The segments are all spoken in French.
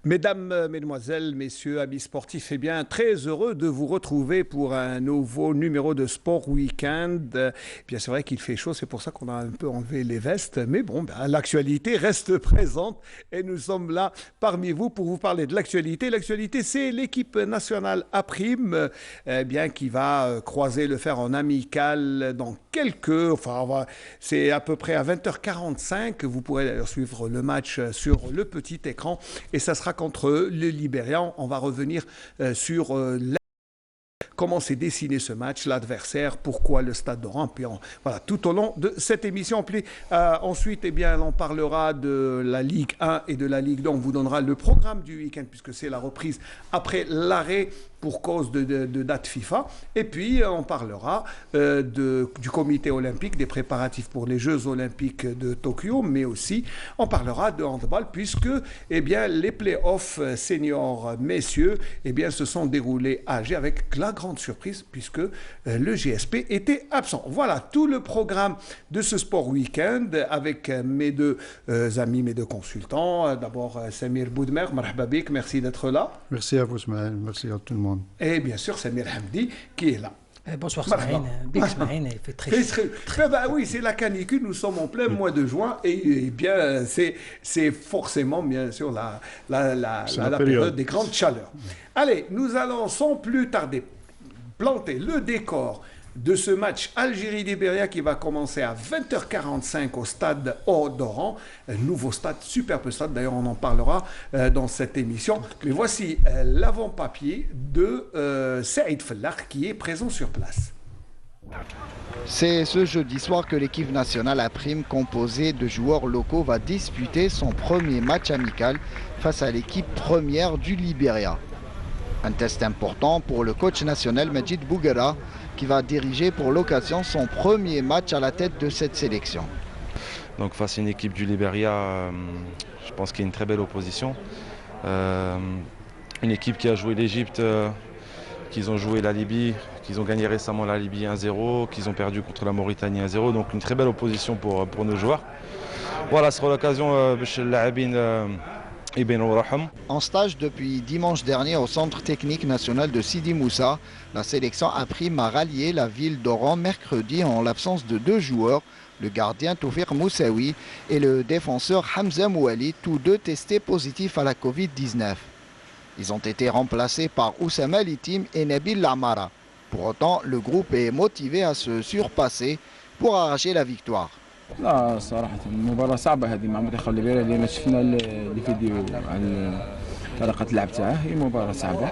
Mesdames, Mesdemoiselles, Messieurs, amis sportifs, eh bien, très heureux de vous retrouver pour un nouveau numéro de Sport Weekend. Bien, c'est vrai qu'il fait chaud, c'est pour ça qu'on a un peu enlevé les vestes, mais bon, ben, l'actualité reste présente et nous sommes là parmi vous pour vous parler de l'actualité. L'actualité, c'est l'équipe nationale A prime, bien, qui va croiser le fer en amical dans c'est à peu près à 20h45. Vous pourrez d'ailleurs suivre le match sur le petit écran et ça sera contre le Libéria. On va revenir sur comment s'est dessiné ce match, l'adversaire, pourquoi le Stade de Reims. Voilà, tout au long de cette émission. Ensuite, eh bien, on parlera de la Ligue 1 et de la Ligue 2. On vous donnera le programme du week-end puisque c'est la reprise après l'arrêt pour cause de date FIFA. Et puis, on parlera du comité olympique, des préparatifs pour les Jeux olympiques de Tokyo, mais aussi, on parlera de handball, puisque eh bien, les playoffs seniors messieurs eh bien, se sont déroulés à Alger avec la grande surprise, puisque le GSP était absent. Voilà tout le programme de ce Sport Weekend avec mes deux amis, mes deux consultants. D'abord, Samir Boudmer, marhaba bik, merci d'être là. Merci à vous, Smaïl. Merci à tout le monde. Et bien sûr, Samir Hamdi qui est là. Bonsoir Smaïl, Big Smaïl, il fait très bah oui, c'est la canicule, nous sommes en plein mois de juin et bien c'est forcément bien sûr la période des grandes chaleurs. Allez, nous allons sans plus tarder planter le décor de ce match Algérie-Libéria qui va commencer à 20h45 au stade d'Oran. Nouveau stade, superbe stade, d'ailleurs on en parlera dans cette émission. Mais voici l'avant-papier de Saïd Fellah qui est présent sur place. C'est ce jeudi soir que l'équipe nationale A prime composée de joueurs locaux va disputer son premier match amical face à l'équipe première du Libéria. Un test important pour le coach national Majid Bouguera qui va diriger pour l'occasion son premier match à la tête de cette sélection. Donc face à une équipe du Libéria, je pense qu'il y a une très belle opposition. Une équipe qui a joué l'Égypte, qu'ils ont joué la Libye, qu'ils ont gagné récemment la Libye 1-0, qu'ils ont perdu contre la Mauritanie 1-0. Donc une très belle opposition pour nos joueurs. Voilà, ce sera l'occasion chez le En stage depuis dimanche dernier au Centre technique national de Sidi Moussa, la sélection A prime a rallié la ville d'Oran mercredi en l'absence de deux joueurs, le gardien Toufir Moussaoui et le défenseur Hamza Mouali, tous deux testés positifs à la Covid-19. Ils ont été remplacés par Oussama Litim et Nabil Lamara. Pour autant, le groupe est motivé à se surpasser pour arracher la victoire. لا صراحة مباراة صعبة هذه مع منتخب ليبيريا لأن شفنا الفيديو على طريقة اللعب تاعه. هي مباراة صعبة.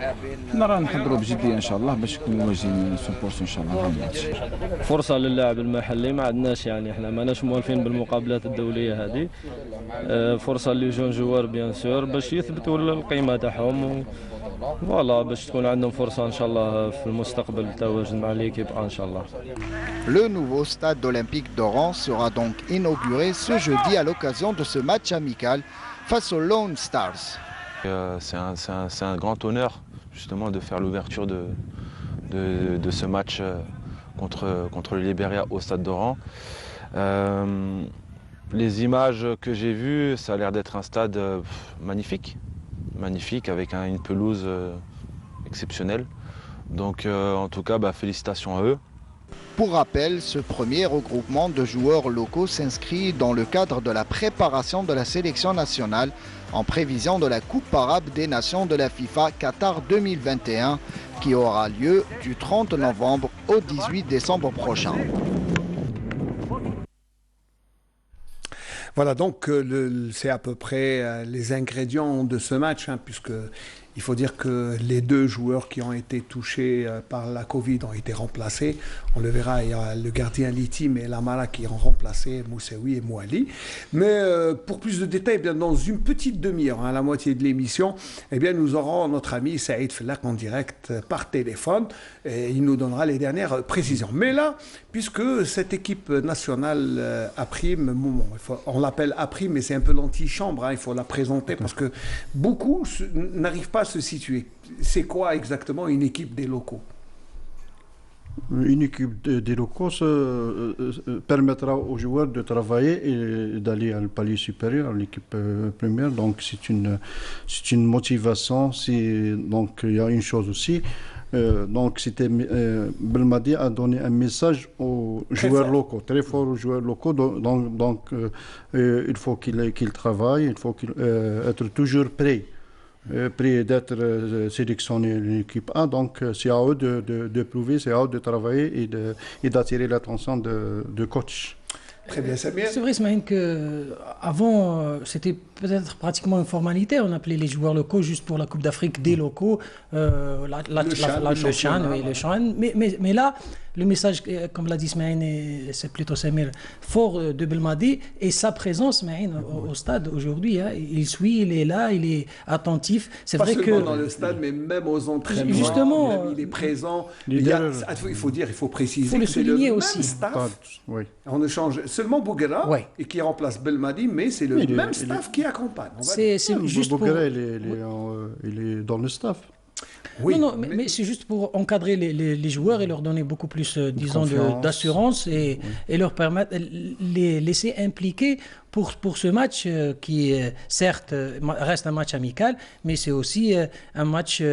نرى نحضروا بجدية إن شاء الله باش نكونوا واجدين 100% إن شاء الله في الماتش. فرصة للاعب المحلي ما عندناش يعني احنا ماناش موالفين بالمقابلات الدولية هذه. فرصة لي جون جوار بيان سور باش يثبتوا القيمة تاعهم. فوالا باش تكون عندهم فرصة إن شاء الله في المستقبل بالتواجد مع ليكيب إن شاء الله. Le nouveau stade olympique d'Oran sera donc inauguré ce jeudi à l'occasion de ce match amical face aux Lone Stars. C'est un grand honneur justement de faire l'ouverture de ce match contre le Libéria au stade d'Oran. Les images que j'ai vues, ça a l'air d'être un stade magnifique avec une pelouse exceptionnelle. Donc en tout cas, félicitations à eux. Pour rappel, ce premier regroupement de joueurs locaux s'inscrit dans le cadre de la préparation de la sélection nationale en prévision de la Coupe arabe des nations de la FIFA Qatar 2021 qui aura lieu du 30 novembre au 18 décembre prochain. Voilà, donc c'est à peu près les ingrédients de ce match, puisque il faut dire que les deux joueurs qui ont été touchés par la Covid ont été remplacés. On le verra, il y a le gardien Litim et Lamara qui ont remplacé Moussaoui et Mouali. Mais pour plus de détails, bien, dans une petite demi-heure, à la moitié de l'émission, eh bien, nous aurons notre ami Saïd Fellah en direct par téléphone. Et il nous donnera les dernières précisions. Mais là, puisque cette équipe nationale A prime, on l'appelle A prime, mais c'est un peu l'antichambre, il faut la présenter parce que beaucoup n'arrivent pas à se situer. C'est quoi exactement une équipe des locaux? Une équipe des locaux permettra aux joueurs de travailler et d'aller à le palier supérieur, à l'équipe première. Donc c'est une motivation. Donc il y a une chose aussi. Donc Belmadi a donné un message aux joueurs locaux, très fort aux joueurs locaux. Donc il faut qu'ils travaillent, il faut être toujours prêts. Prêt d'être sélectionné l'équipe A, donc c'est à eux de prouver, c'est à eux de travailler et d'attirer l'attention de coach. Très bien, Samir. C'est vrai, Smaïn, qu'avant, c'était peut-être pratiquement une formalité. On appelait les joueurs locaux juste pour la Coupe d'Afrique des locaux, le Chan. Mais là, le message, comme l'a dit Smaïn, c'est plutôt Samir, fort de Belmadi et sa présence, Smaïn, au stade aujourd'hui. Hein, il suit, il est là, il est attentif. C'est pas vrai seulement que dans le stade, mais même aux entraînements. Justement, il est présent. Il faut préciser. Il faut le souligner le aussi. Même staff. Oui. On ne change seulement Bouguera et qui remplace Belmadi, mais c'est le même staff qui accompagne. C'est juste Bouguera, il est dans le staff. Oui, non, mais c'est juste pour encadrer les joueurs et leur donner beaucoup plus, disons, d'assurance et leur permettre, les laisser impliquer pour ce match qui, certes, reste un match amical, mais c'est aussi un match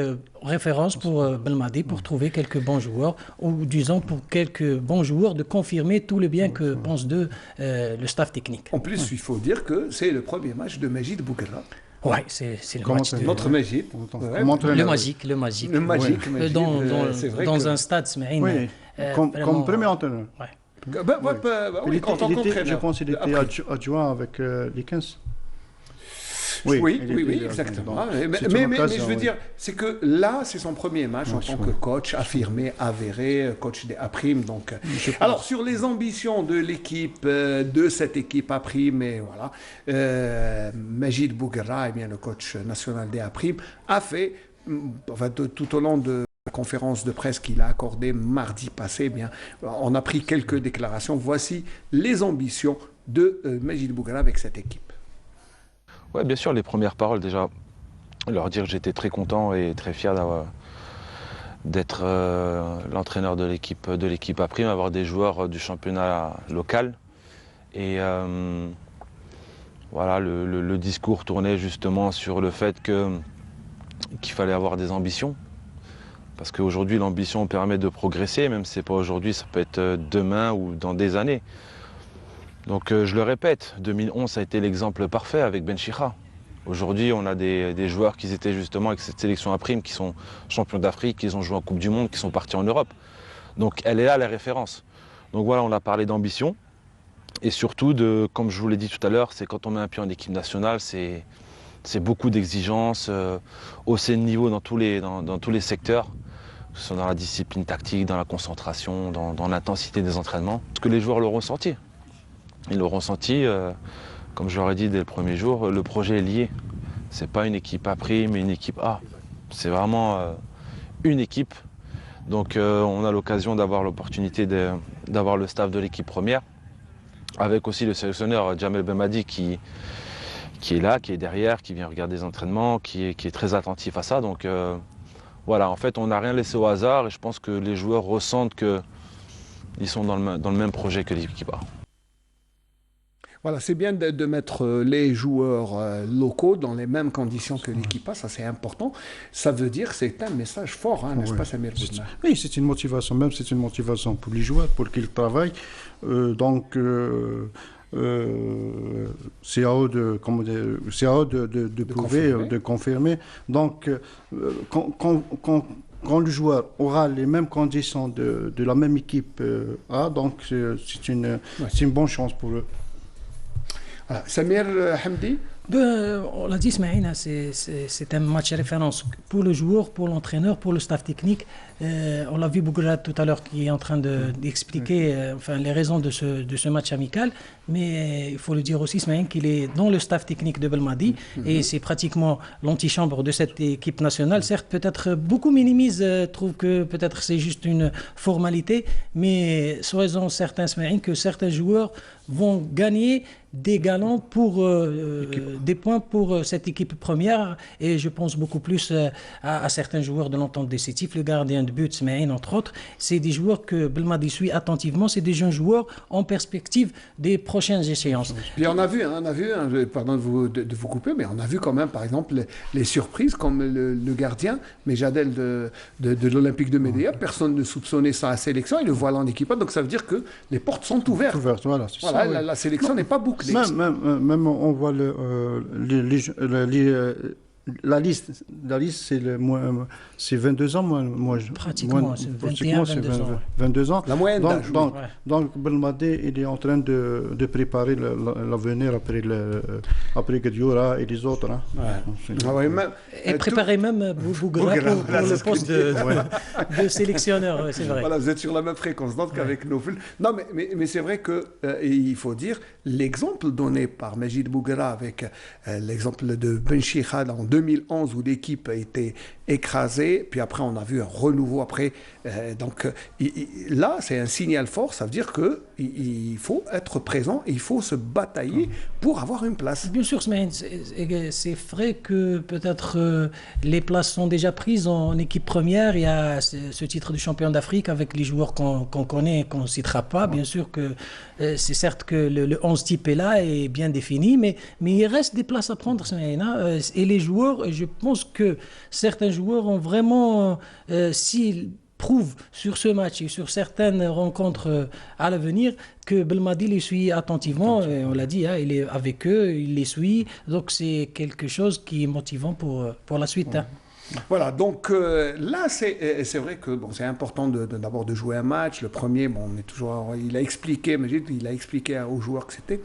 référence pour Belmadi pour trouver quelques bons joueurs ou, disons, pour quelques bons joueurs de confirmer tout le bien que pense d'eux le staff technique. En plus, il faut dire que c'est le premier match de Majid Bouguera. Oui, c'est le match de notre Majid. Le magique. Le magique. Oui. Dans un stade, Smaïn. Oui, comme premier entraîneur. Oui, en tant qu'entraîneur. Je pense qu'il était adjoint avec les 15. Oui, exactement. Mais je veux dire, c'est que là, c'est son premier match en tant que coach affirmé, avéré, coach des A'. Donc, alors, sur les ambitions de l'équipe, de cette équipe A', et voilà, Majid Bouguera, le coach national des A', a fait, tout au long de la conférence de presse qu'il a accordée mardi passé, on a pris quelques déclarations. Voici les ambitions de Majid Bouguera avec cette équipe. Oui, bien sûr, les premières paroles, déjà, leur dire que j'étais très content et très fier d'être l'entraîneur de l'équipe A', avoir des joueurs du championnat local. Et voilà, le discours tournait justement sur le fait qu'il fallait avoir des ambitions. Parce qu'aujourd'hui, l'ambition permet de progresser, même si ce n'est pas aujourd'hui, ça peut être demain ou dans des années. Donc je le répète, 2011 ça a été l'exemple parfait avec Benchicha. Aujourd'hui on a des joueurs qui étaient justement avec cette sélection A', qui sont champions d'Afrique, qui ont joué en Coupe du Monde, qui sont partis en Europe. Donc elle est là la référence. Donc voilà, on a parlé d'ambition et surtout de, comme je vous l'ai dit tout à l'heure, c'est quand on met un pied en équipe nationale, c'est beaucoup d'exigences, hausser le niveau dans tous les secteurs, que ce soit dans la discipline tactique, dans la concentration, dans l'intensité des entraînements. Parce que les joueurs l'ont ressenti. Ils l'ont ressenti, comme je leur ai dit dès le premier jour, le projet est lié. Ce n'est pas une équipe A', mais une équipe A. C'est vraiment une équipe. Donc on a l'occasion d'avoir l'opportunité d'avoir le staff de l'équipe première, avec aussi le sélectionneur Jamel Belmadi qui est là, qui est derrière, qui vient regarder les entraînements, qui est très attentif à ça. Donc voilà, en fait on n'a rien laissé au hasard et je pense que les joueurs ressentent qu'ils sont dans le même projet que l'équipe A. Voilà, c'est bien de mettre les joueurs locaux dans les mêmes conditions que l'équipe A, ça c'est important. Ça veut dire que c'est un message fort, hein, n'est-ce pas, Samir Boudna? Oui, c'est une motivation, même c'est une motivation pour les joueurs, pour qu'ils travaillent. C'est à eux de prouver, de confirmer. Donc, quand le joueur aura les mêmes conditions de la même équipe A, donc c'est une bonne chance pour eux. Voilà. Samir Hamdi? On l'a dit, Smaïna, c'est un match référence pour le joueur, pour l'entraîneur, pour le staff technique. On l'a vu Bouguera tout à l'heure qui est en train d'expliquer les raisons de ce match amical. Mais il faut le dire aussi, Smaïn, qu'il est dans le staff technique de Belmadi et c'est pratiquement l'antichambre de cette équipe nationale. Certes, peut-être beaucoup minimisent, trouvent que peut-être c'est juste une formalité, mais soyons certains, Smaïn, que certains joueurs vont gagner des galons des points pour cette équipe première, et je pense beaucoup plus à certains joueurs de l'entente décisif, le gardien de but Smaïn entre autres. C'est des joueurs que Belmadi suit attentivement, c'est des jeunes joueurs en perspective des prochaines échéances. Puis on a vu, pardon de vous couper, mais on a vu quand même par exemple les surprises comme le gardien Mejadel de l'Olympique de Médéa. Personne ne soupçonnait sa sélection, et le voilà en équipe, donc ça veut dire que les portes sont ouvertes. Voilà, la sélection n'est pas bouclée. Même on voit la liste, c'est 22 ans, pratiquement, c'est 21, 22 ans. La moyenne d'âge. Donc Belmadi, il est en train de préparer l'avenir après Guedioura et les autres. Hein. Et préparer même Bougra pour le poste de sélectionneur, c'est vrai. Voilà, vous êtes sur la même fréquence qu'avec Nofel. Non, mais c'est vrai qu'il faut dire l'exemple donné par Majid Bougra avec l'exemple de Benchikhad en 2011 où l'équipe a été écrasée, puis après on a vu un renouveau après. Là, c'est un signal fort, ça veut dire qu'il faut être présent et il faut se batailler pour avoir une place. Bien sûr, c'est vrai que peut-être les places sont déjà prises en équipe première. Il y a ce titre de champion d'Afrique avec les joueurs qu'on connaît et qu'on ne citera pas. Bien sûr que c'est certes que le 11 type est là et bien défini, mais il reste des places à prendre. Et les joueurs, je pense que certains joueurs ont vraiment, s'ils prouvent sur ce match et sur certaines rencontres à l'avenir que Belmadi les suit attentivement. Et on l'a dit, il est avec eux, il les suit. Donc c'est quelque chose qui est motivant pour la suite. Voilà, donc là, c'est vrai que c'est important d'abord de jouer un match. Le premier, il a expliqué aux joueurs que c'était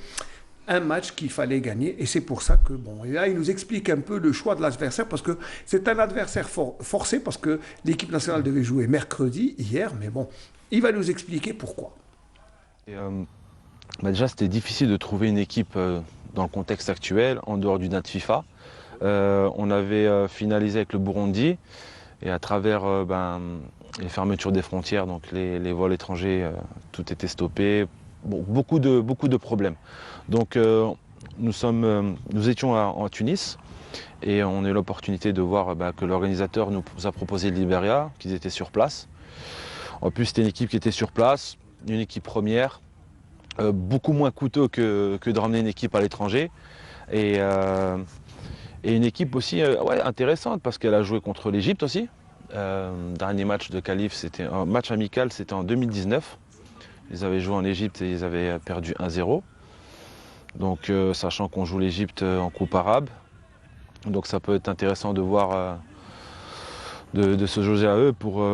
un match qu'il fallait gagner, et c'est pour ça que, et là, il nous explique un peu le choix de l'adversaire, parce que c'est un adversaire forcé, parce que l'équipe nationale devait jouer mercredi, hier, mais il va nous expliquer pourquoi. Déjà, c'était difficile de trouver une équipe dans le contexte actuel, en dehors du date FIFA. On avait finalisé avec le Burundi, et à travers les fermetures des frontières, donc les vols étrangers, tout était stoppé, beaucoup de problèmes. Donc nous étions en Tunis, et on a eu l'opportunité de voir que l'organisateur nous a proposé le Libéria, qu'ils étaient sur place. En plus, c'était une équipe qui était sur place, une équipe première, beaucoup moins coûteux que de ramener une équipe à l'étranger. Et une équipe aussi intéressante, parce qu'elle a joué contre l'Égypte aussi. Dernier match de qualif, c'était un match amical, c'était en 2019. Ils avaient joué en Égypte et ils avaient perdu 1-0. Donc, sachant qu'on joue l'Égypte en Coupe arabe, donc ça peut être intéressant de voir, de se jauger à eux pour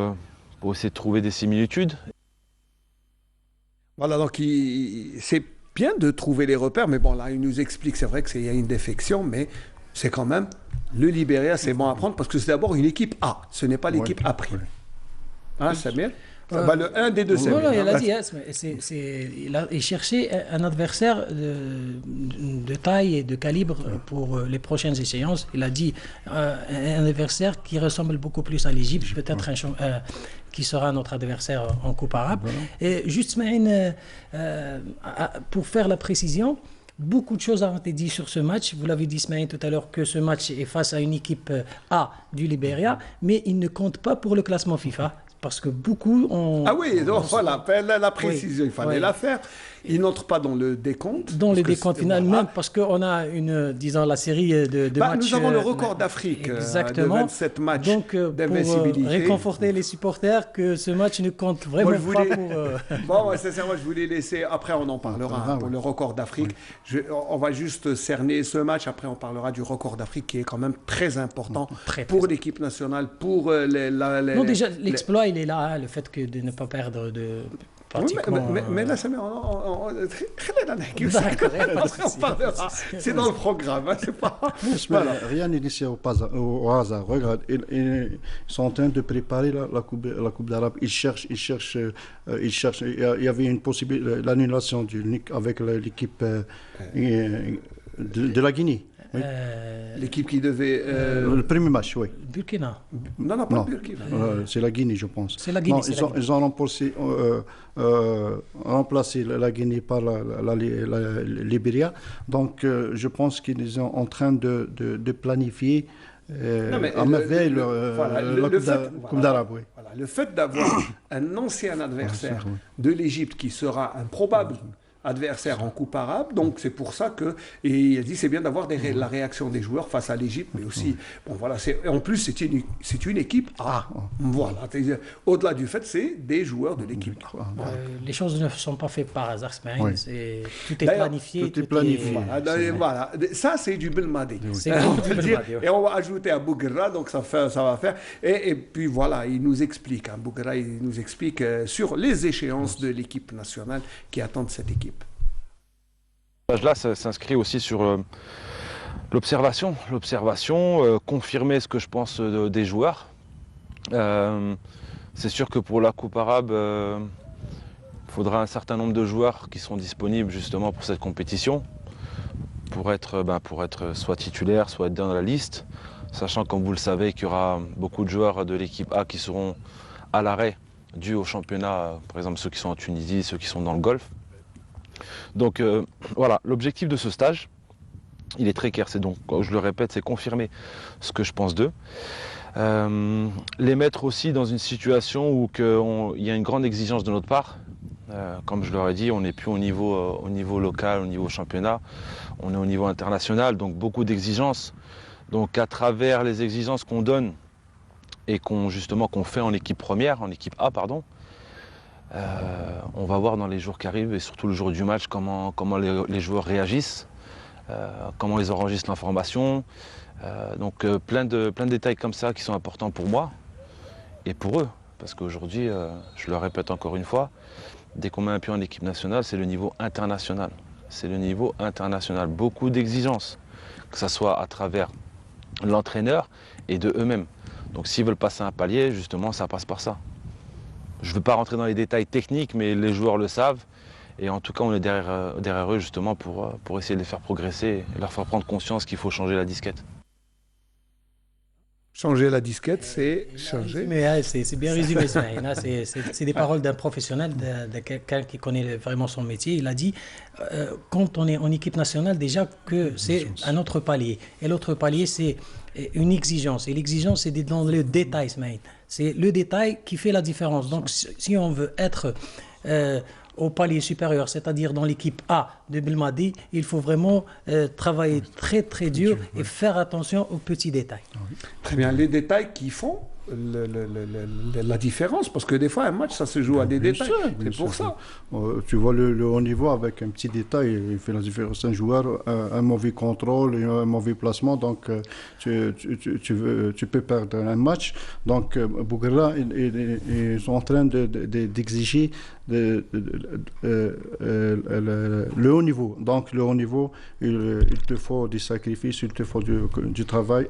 essayer de trouver des similitudes. Voilà, donc c'est bien de trouver les repères, mais là, il nous explique, c'est vrai qu'il y a une défection, mais c'est quand même, le Libéria, c'est bon à prendre, parce que c'est d'abord une équipe A, ce n'est pas l'équipe A'. Hein, Samir ? Le 1 des deux, c'est il a dit, il cherchait un adversaire de taille et de calibre pour les prochaines échéances. Il a dit un adversaire qui ressemble beaucoup plus à l'Égypte, peut-être qui sera notre adversaire en Coupe arabe. Et juste, pour faire la précision, beaucoup de choses ont été dites sur ce match. Vous l'avez dit, Ismaël, tout à l'heure, que ce match est face à une équipe A du Libéria, mais il ne compte pas pour le classement FIFA. Parce que beaucoup ont... Ah oui, donc voilà, la précision, il fallait la faire. Il n'entre pas dans le décompte. Dans le décompte final, même parce qu'on a la série de matchs... Nous avons le record d'Afrique de 27 matchs d'invincibilité. Pour réconforter les supporters que ce match ne compte vraiment pas pour... Sincèrement, je voulais laisser... Après, on en parlera pour le record d'Afrique. On va juste cerner ce match. Après, on parlera du record d'Afrique qui est quand même très important pour l'équipe nationale, pour Non, déjà, l'exploit, il est là, le fait de ne pas perdre de... Mais là, ça on parlera. C'est dans le programme. C'est pas... Rien n'est laissé au hasard. Regarde, ils sont en train de préparer la Coupe d'Arabe. Ils cherchent. Il y avait une possibilité, l'annulation avec l'équipe de la Guinée. L'équipe qui devait... Le premier match, oui. Burkina. Non, pas Burkina. C'est la Guinée, je pense. C'est la Guinée. Ils ont remplacé la Guinée par la Libéria. Donc, je pense qu'ils sont en train de planifier à merveille la Coupe d'Arabe. Oui. Voilà, le fait d'avoir un ancien adversaire de l'Égypte qui sera un probable adversaire en Coupe arabe, donc c'est pour ça que, et il a dit c'est bien d'avoir la réaction des joueurs face à l'Égypte, mais aussi, bon voilà, en plus c'est une équipe A, voilà, au-delà du fait c'est des joueurs de l'équipe A. Les choses ne sont pas faites par hasard, tout est planifié. Tout est planifié. Voilà. Ça c'est du Belmadi. Et on va ajouter à Bouguerra, donc ça va faire, et puis voilà, il nous explique, Bouguerra il nous explique sur les échéances de l'équipe nationale qui attendent cette équipe. Là, ça s'inscrit aussi sur l'observation, confirmer ce que je pense des joueurs. C'est sûr que pour la Coupe arabe, il faudra un certain nombre de joueurs qui seront disponibles justement pour cette compétition, pour être soit titulaires, soit être dans la liste, sachant, comme vous le savez, qu'il y aura beaucoup de joueurs de l'équipe A qui seront à l'arrêt dû au championnat, par exemple ceux qui sont en Tunisie, ceux qui sont dans le Golfe. Donc voilà, l'objectif de ce stage, il est très clair, c'est donc, je le répète, c'est confirmer ce que je pense d'eux. Les mettre aussi dans une situation où il y a une grande exigence de notre part. Comme je leur ai dit, on n'est plus au niveau local, au niveau championnat, on est au niveau international, donc beaucoup d'exigences. Donc à travers les exigences qu'on donne et qu'on fait en équipe première, en équipe A, pardon, on va voir dans les jours qui arrivent et surtout le jour du match comment les joueurs réagissent, comment ils enregistrent l'information. Donc plein de détails comme ça qui sont importants pour moi et pour eux. Parce qu'aujourd'hui, je le répète encore une fois, dès qu'on met un pied en équipe nationale, c'est le niveau international. C'est le niveau international. Beaucoup d'exigences, que ce soit à travers l'entraîneur et de eux-mêmes. Donc s'ils veulent passer un palier, justement, ça passe par ça. Je ne veux pas rentrer dans les détails techniques, mais les joueurs le savent. Et en tout cas, on est derrière eux justement pour essayer de les faire progresser et leur faire prendre conscience qu'il faut changer la disquette. Changer la disquette, c'est changer. Mais c'est bien résumé, c'est des paroles d'un professionnel, de quelqu'un qui connaît vraiment son métier. Il a dit, quand on est en équipe nationale, déjà que c'est un autre palier. Et l'autre palier, c'est une exigence. Et l'exigence, c'est dans le détail, Smaïn. C'est le détail qui fait la différence. Donc, si on veut être au palier supérieur, c'est-à-dire dans l'équipe A de Belmadi, il faut vraiment travailler très très dur et faire attention aux petits détails. Très bien, les détails qui font la différence, parce que des fois un match ça se joue à des détails, c'est pour ça. Tu vois le haut niveau avec un petit détail, il fait la différence. Un joueur, un mauvais contrôle, un mauvais placement, donc tu peux perdre un match. Donc Bouguerra, ils sont en train d'exiger le haut niveau. Donc le haut niveau, il te faut des sacrifices, il te faut du travail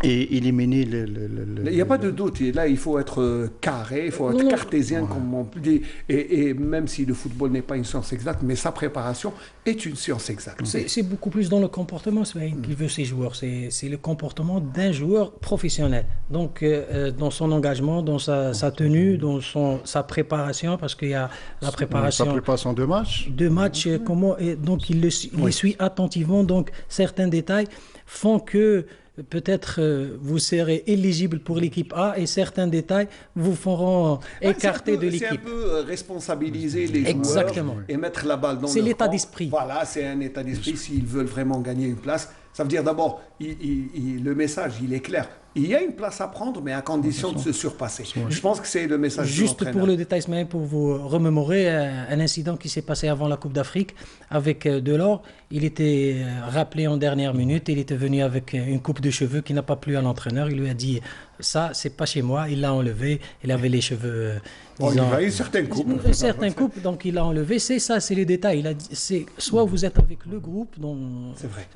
et éliminer Il n'y a pas de doute. Là, il faut être carré, il faut être cartésien, comme on peut dire. Et même si le football n'est pas une science exacte, mais sa préparation est une science exacte. C'est beaucoup plus dans le comportement qu'il veut ces joueurs. C'est le comportement d'un joueur professionnel. Donc, dans son engagement, dans sa tenue, dans sa préparation, parce qu'il y a la préparation. Sa préparation de match. De match, donc il suit attentivement. Donc, certains détails font que peut-être vous serez éligible pour l'équipe A et certains détails vous feront écarter de l'équipe. C'est un peu responsabiliser les joueurs et mettre la balle dans leur camp. C'est l'état d'esprit. Voilà, c'est un état d'esprit s'ils veulent vraiment gagner une place. Ça veut dire d'abord, le message, il est clair. Il y a une place à prendre, mais à condition de se surpasser. Je pense que c'est le message de l'entraîneur. Juste pour le détail, pour vous remémorer un incident qui s'est passé avant la Coupe d'Afrique avec Delors. Il était rappelé en dernière minute. Il était venu avec une coupe de cheveux qui n'a pas plu à l'entraîneur. Il lui a dit « ça, c'est pas chez moi ». Il l'a enlevé. Il avait les cheveux... il a une certaine coupe. Une certaine coupe, donc il l'a enlevé. C'est ça, c'est les détails. Il a dit, soit vous êtes avec le groupe,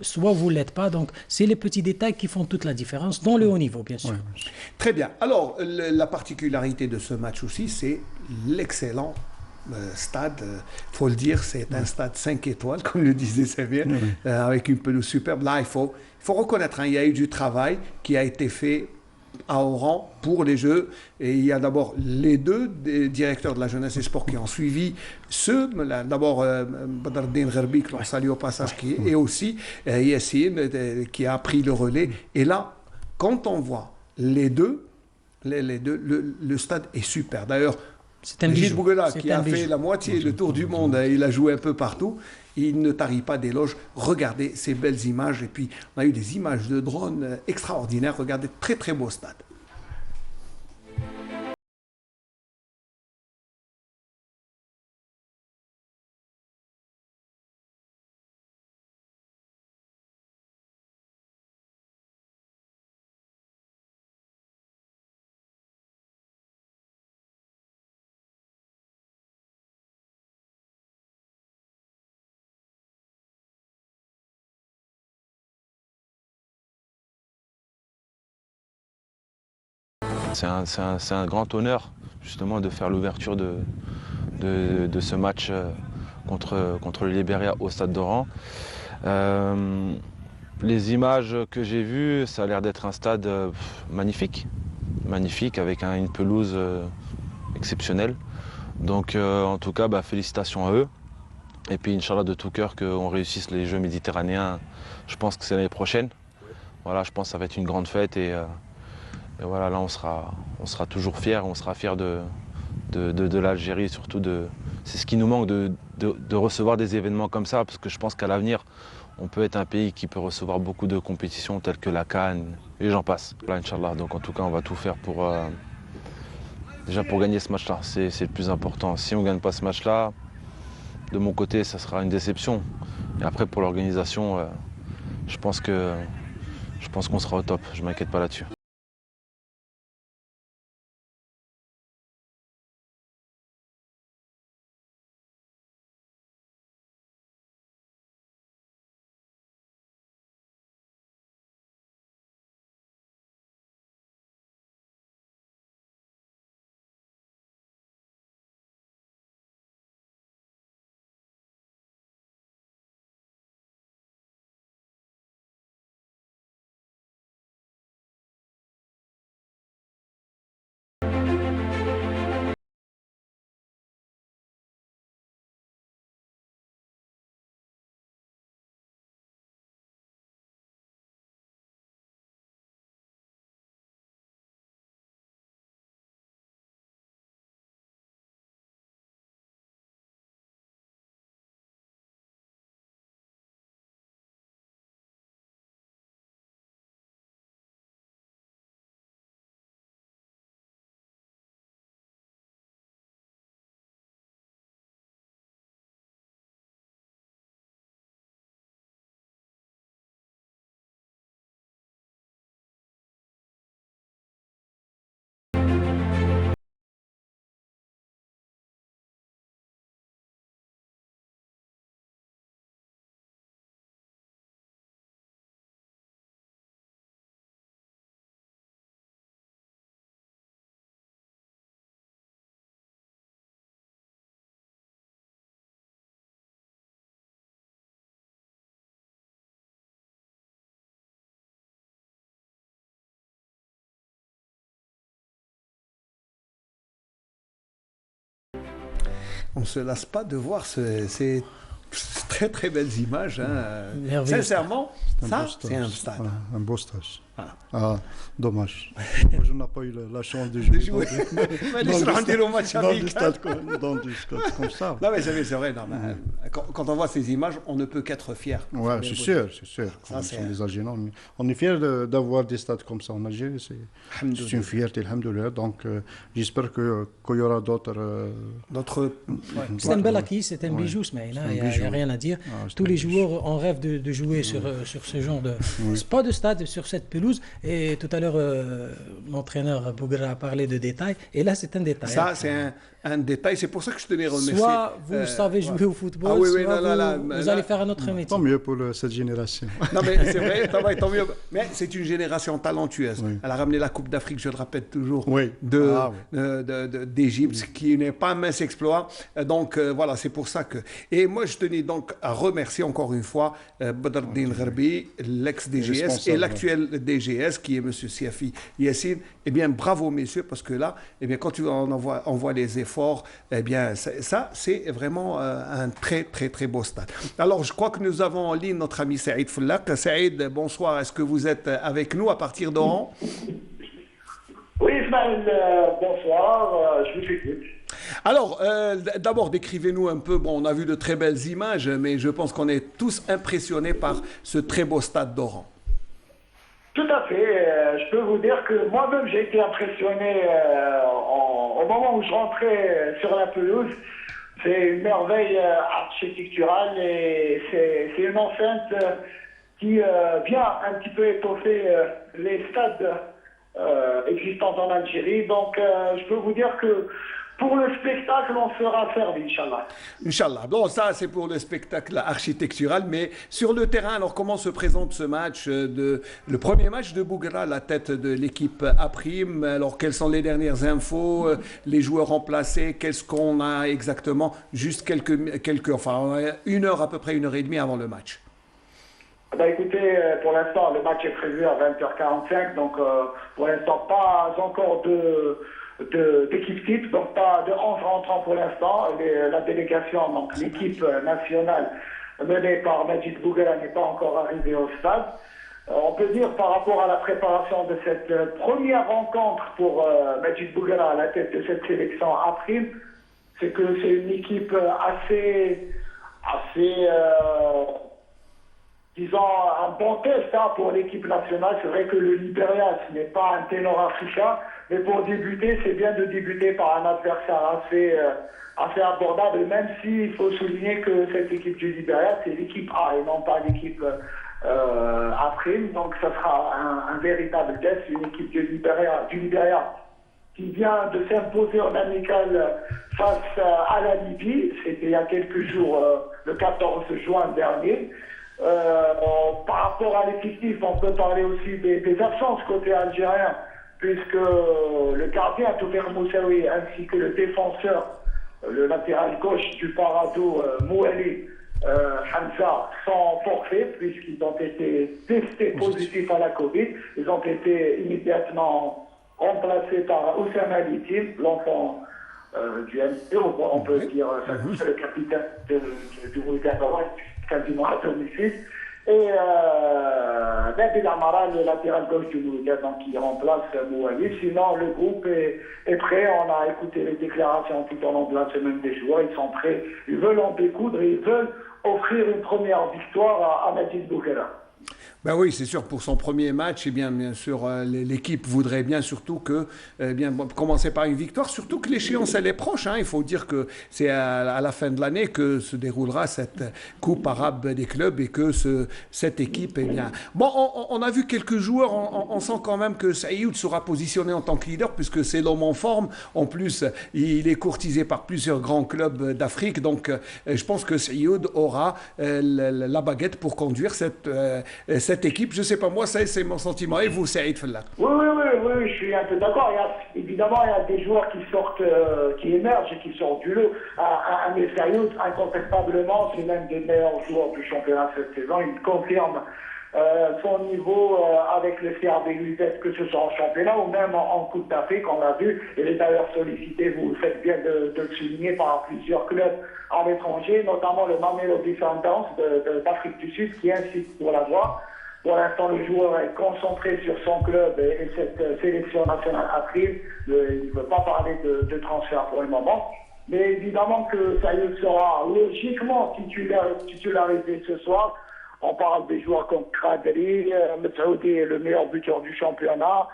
soit vous ne l'êtes pas. Donc c'est les petits détails qui font toute la différence dans le haut niveau, bien sûr. Très bien. Alors, la particularité de ce match aussi, c'est l'excellent stade, faut le dire, c'est un stade 5 étoiles, comme le disait Samir, avec une pelouse superbe. Là, il faut reconnaître, hein, il y a eu du travail qui a été fait à Oran pour les Jeux. Et il y a d'abord les deux directeurs de la jeunesse et sport qui ont suivi ceux, d'abord Badardine Gherbi, que l'on salue au passage, et aussi Yassine, qui a pris le relais. Et là, quand on voit les deux, le stade est super. D'ailleurs, Gilles Bouguela, qui a fait la moitié le tour du monde, il a joué un peu partout, il ne tarit pas d'éloges. Regardez ces belles images. Et puis, on a eu des images de drones extraordinaires. Regardez, très très beau stade. C'est un grand honneur justement de faire l'ouverture de ce match contre le Libéria au Stade d'Oran. Les images que j'ai vues, ça a l'air d'être un stade magnifique, avec une pelouse exceptionnelle. Donc en tout cas, félicitations à eux. Et puis Inch'Allah de tout cœur qu'on réussisse les Jeux méditerranéens. Je pense que c'est l'année prochaine. Voilà, je pense que ça va être une grande fête et voilà, là on sera toujours fiers, on sera fiers de l'Algérie, surtout c'est ce qui nous manque de recevoir des événements comme ça, parce que je pense qu'à l'avenir, on peut être un pays qui peut recevoir beaucoup de compétitions telles que la CAN et j'en passe. Là, Inch'Allah, donc en tout cas on va tout faire déjà pour gagner ce match-là, c'est le plus important. Si on ne gagne pas ce match-là, de mon côté, ça sera une déception. Et après pour l'organisation, je pense qu'on sera au top, je ne m'inquiète pas là-dessus. On ne se lasse pas de voir ces très très belles images. Hein. Sincèrement, ça, c'est un stade. Voilà, un beau stage. Voilà. Ah, dommage. Moi, je n'ai pas eu la chance de jouer dans des stades comme ça. Non, mais c'est vrai. Non, mais, quand on voit ces images, on ne peut qu'être fier. Ouais, c'est sûr. Ça, les Algériens, on est fiers d'avoir des stades comme ça en Algérie. C'est une fierté, alhamdoulilah. Donc, j'espère qu'il y aura d'autres. C'est un bel acquis, c'est un bijou, mais il n'y a rien à dire. Tous les joueurs en rêvent de jouer sur ce genre de. C'est pas de stade, sur cette pelouse. Et tout à l'heure, l'entraîneur Bouguera a parlé de détails. Et là, c'est un détail. Ça, c'est un détail. C'est pour ça que je tenais à remercier. Soit vous savez jouer au football, vous allez faire un autre métier. Tant mieux pour cette génération. Non, mais c'est vrai, tant mieux. Mais c'est une génération talentueuse. Oui. Elle a ramené la Coupe d'Afrique, je le rappelle toujours, d'Égypte, qui n'est pas un mince exploit. Donc, voilà, c'est pour ça que... Et moi, je tenais donc à remercier encore une fois Badreddine Gharbi, l'ex-DGS, et l'actuel DGS, qui est M. Siafi Yassine. Eh bien, bravo, messieurs, parce que là, eh bien, quand on voit les efforts, eh bien, ça, c'est vraiment un très, très, très beau stade. Alors, je crois que nous avons en ligne notre ami Saïd Foulak. Saïd, bonsoir. Est-ce que vous êtes avec nous à partir d'Oran? Oui, Ismaël, bonsoir. Je vous écoute. Alors, d'abord, décrivez-nous un peu. Bon, on a vu de très belles images, mais je pense qu'on est tous impressionnés par ce très beau stade d'Oran. Tout à fait. Je peux vous dire que moi-même, j'ai été impressionné au moment où je rentrais sur la pelouse. C'est une merveille architecturale et c'est une enceinte qui vient un petit peu étoffer les stades existants en Algérie. Donc, je peux vous dire que pour le spectacle, on sera servi, Inch'Allah. Inch'Allah. Bon, ça, c'est pour le spectacle architectural. Mais sur le terrain, alors, comment se présente ce match le premier match de Bouguera à la tête de l'équipe A'? Alors, quelles sont les dernières infos, les joueurs remplacés? Qu'est-ce qu'on a exactement? Juste enfin, 1 heure, à peu près 1h30 avant le match. Écoutez, pour l'instant, le match est prévu à 20h45. Donc, pour l'instant, pas encore d'équipe type, donc pas de 11 rentrants pour l'instant. La délégation, donc l'équipe nationale menée par Majid Bouguera n'est pas encore arrivée au stade. On peut dire par rapport à la préparation de cette première rencontre pour Majid Bouguera à la tête de cette sélection A', c'est que c'est une équipe assez disons, un bon test pour l'équipe nationale. C'est vrai que le Libéria, ce n'est pas un ténor africain, mais pour débuter, c'est bien de débuter par un adversaire assez abordable, même s'il faut souligner que cette équipe du Libéria, c'est l'équipe A et non pas l'équipe A'. Donc, ça sera un véritable test, une équipe du Libéria qui vient de s'imposer en amical face à la Libye. C'était il y a quelques jours, le 14 juin dernier. Par rapport à l'effectif, on peut parler aussi des absences côté algérien, puisque le gardien Toufer Moussaoui ainsi que le défenseur, le latéral gauche du Parado, Mouali Hamza, sont forfaits puisqu'ils ont été testés positifs à la Covid. Ils ont été immédiatement remplacés par Oussama Litim, l'enfant du MCO, on peut dire, c'est le capitaine du Mouloudia, quasiment à domicile. Et Nabil Amara, le latéral gauche du Mouloudia, donc qui remplace Mouali. Sinon, le groupe est prêt. On a écouté les déclarations tout au long de la semaine des joueurs. Ils sont prêts. Ils veulent en découdre et ils veulent offrir une première victoire à Majid Bouguera. Ben oui, c'est sûr, pour son premier match, eh bien sûr, l'équipe voudrait bien surtout commencer par une victoire, surtout que l'échéance, elle est proche. Il faut dire que c'est à la fin de l'année que se déroulera cette Coupe arabe des clubs et que cette équipe, eh bien... Bon, on a vu quelques joueurs, on sent quand même que Saïd sera positionné en tant que leader, puisque c'est l'homme en forme. En plus, il est courtisé par plusieurs grands clubs d'Afrique, donc je pense que Saïd aura la baguette pour conduire cette équipe. Je ne sais pas, moi, ça c'est mon sentiment. Et vous, Saïd Foulak? Oui, je suis un peu d'accord. Évidemment, il y a des joueurs qui sortent, qui émergent et qui sortent du lot. Amir Saïd, incontestablement, c'est l'un des meilleurs joueurs du championnat cette saison. Il confirme son niveau avec le CRB Lucette, que ce soit en championnat ou même en Coupe d'Afrique, on l'a vu. Il est d'ailleurs sollicité, vous faites bien de le souligner, par plusieurs clubs à l'étranger, notamment le Mamelodi Sundowns d'Afrique du Sud, qui insiste pour l'avoir. Pour l'instant, le joueur est concentré sur son club et cette sélection nationale A'. Il ne veut pas parler de transfert pour le moment. Mais évidemment que Saïd sera logiquement titularisé ce soir. On parle des joueurs comme Kradri, Metsaoudi est le meilleur buteur du championnat,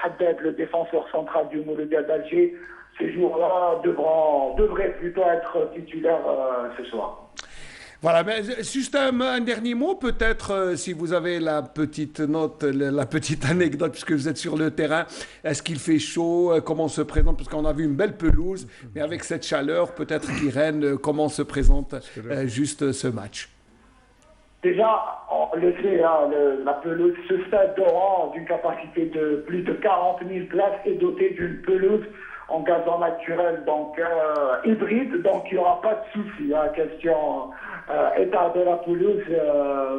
Haddad, le défenseur central du Mouloudia d'Alger. Ces joueurs-là devraient plutôt être titulaires ce soir. Voilà, mais juste un dernier mot, peut-être, si vous avez la petite note, la petite anecdote, puisque vous êtes sur le terrain. Est-ce qu'il fait chaud? Comment se présente? Parce qu'on a vu une belle pelouse, mais avec cette chaleur, peut-être qu'Irène, comment se présente juste ce match? Déjà, on le sait, hein, la pelouse, ce stade d'Oran, d'une capacité de plus de 40 000 places, est doté d'une pelouse en gazon naturel, donc hybride, donc il n'y aura pas de souci. Hein, question état de la pelouse,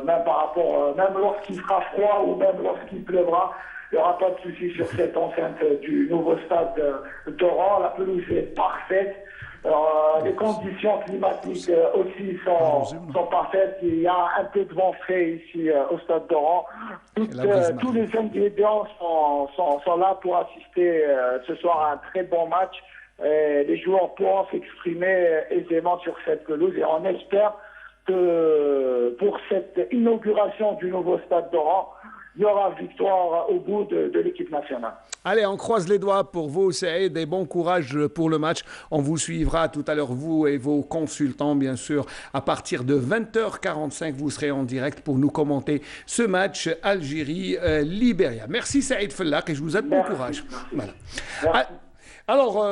même par rapport, même lorsqu'il fera froid ou même lorsqu'il pleuvra, il n'y aura pas de souci sur cette enceinte du nouveau stade d'Oran. La pelouse est parfaite. Les conditions climatiques aussi sont parfaites. Il y a un peu de vent frais ici au stade d'Oran. Tous les ingrédients sont là pour assister ce soir à un très bon match. Les joueurs pourront s'exprimer aisément sur cette pelouse et on espère que pour cette inauguration du nouveau stade d'Oran, il y aura victoire au bout de l'équipe nationale. Allez, on croise les doigts pour vous, Saïd, et bon courage pour le match. On vous suivra tout à l'heure, vous et vos consultants, bien sûr. À partir de 20h45, vous serez en direct pour nous commenter ce match Algérie-Libéria. Merci, Saïd Fellak, et je vous souhaite bon courage. Voilà. Alors,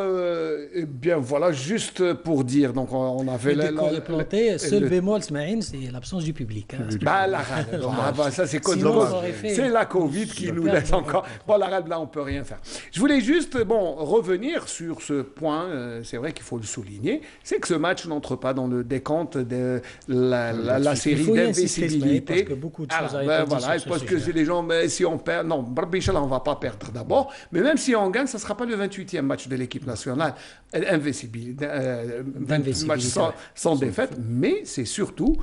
eh bien voilà, juste pour dire, donc on avait... Le décor est planté, seul bémol, Smaïn, c'est l'absence du public. Hein. Ça c'est c'est la Covid qui nous laisse encore... Bon, la règle là, on peut rien faire. Je voulais juste, revenir sur ce point, c'est vrai qu'il faut le souligner, c'est que ce match n'entre pas dans le décompte de la série d'invisibilité. Parce que beaucoup de choses parce que les gens, mais si on perd... Non, Inch'Allah, on ne va pas perdre d'abord, mais même si on gagne, ça ne sera pas le 28e match de l'équipe nationale, invincibilité, match sans défaite, mais c'est surtout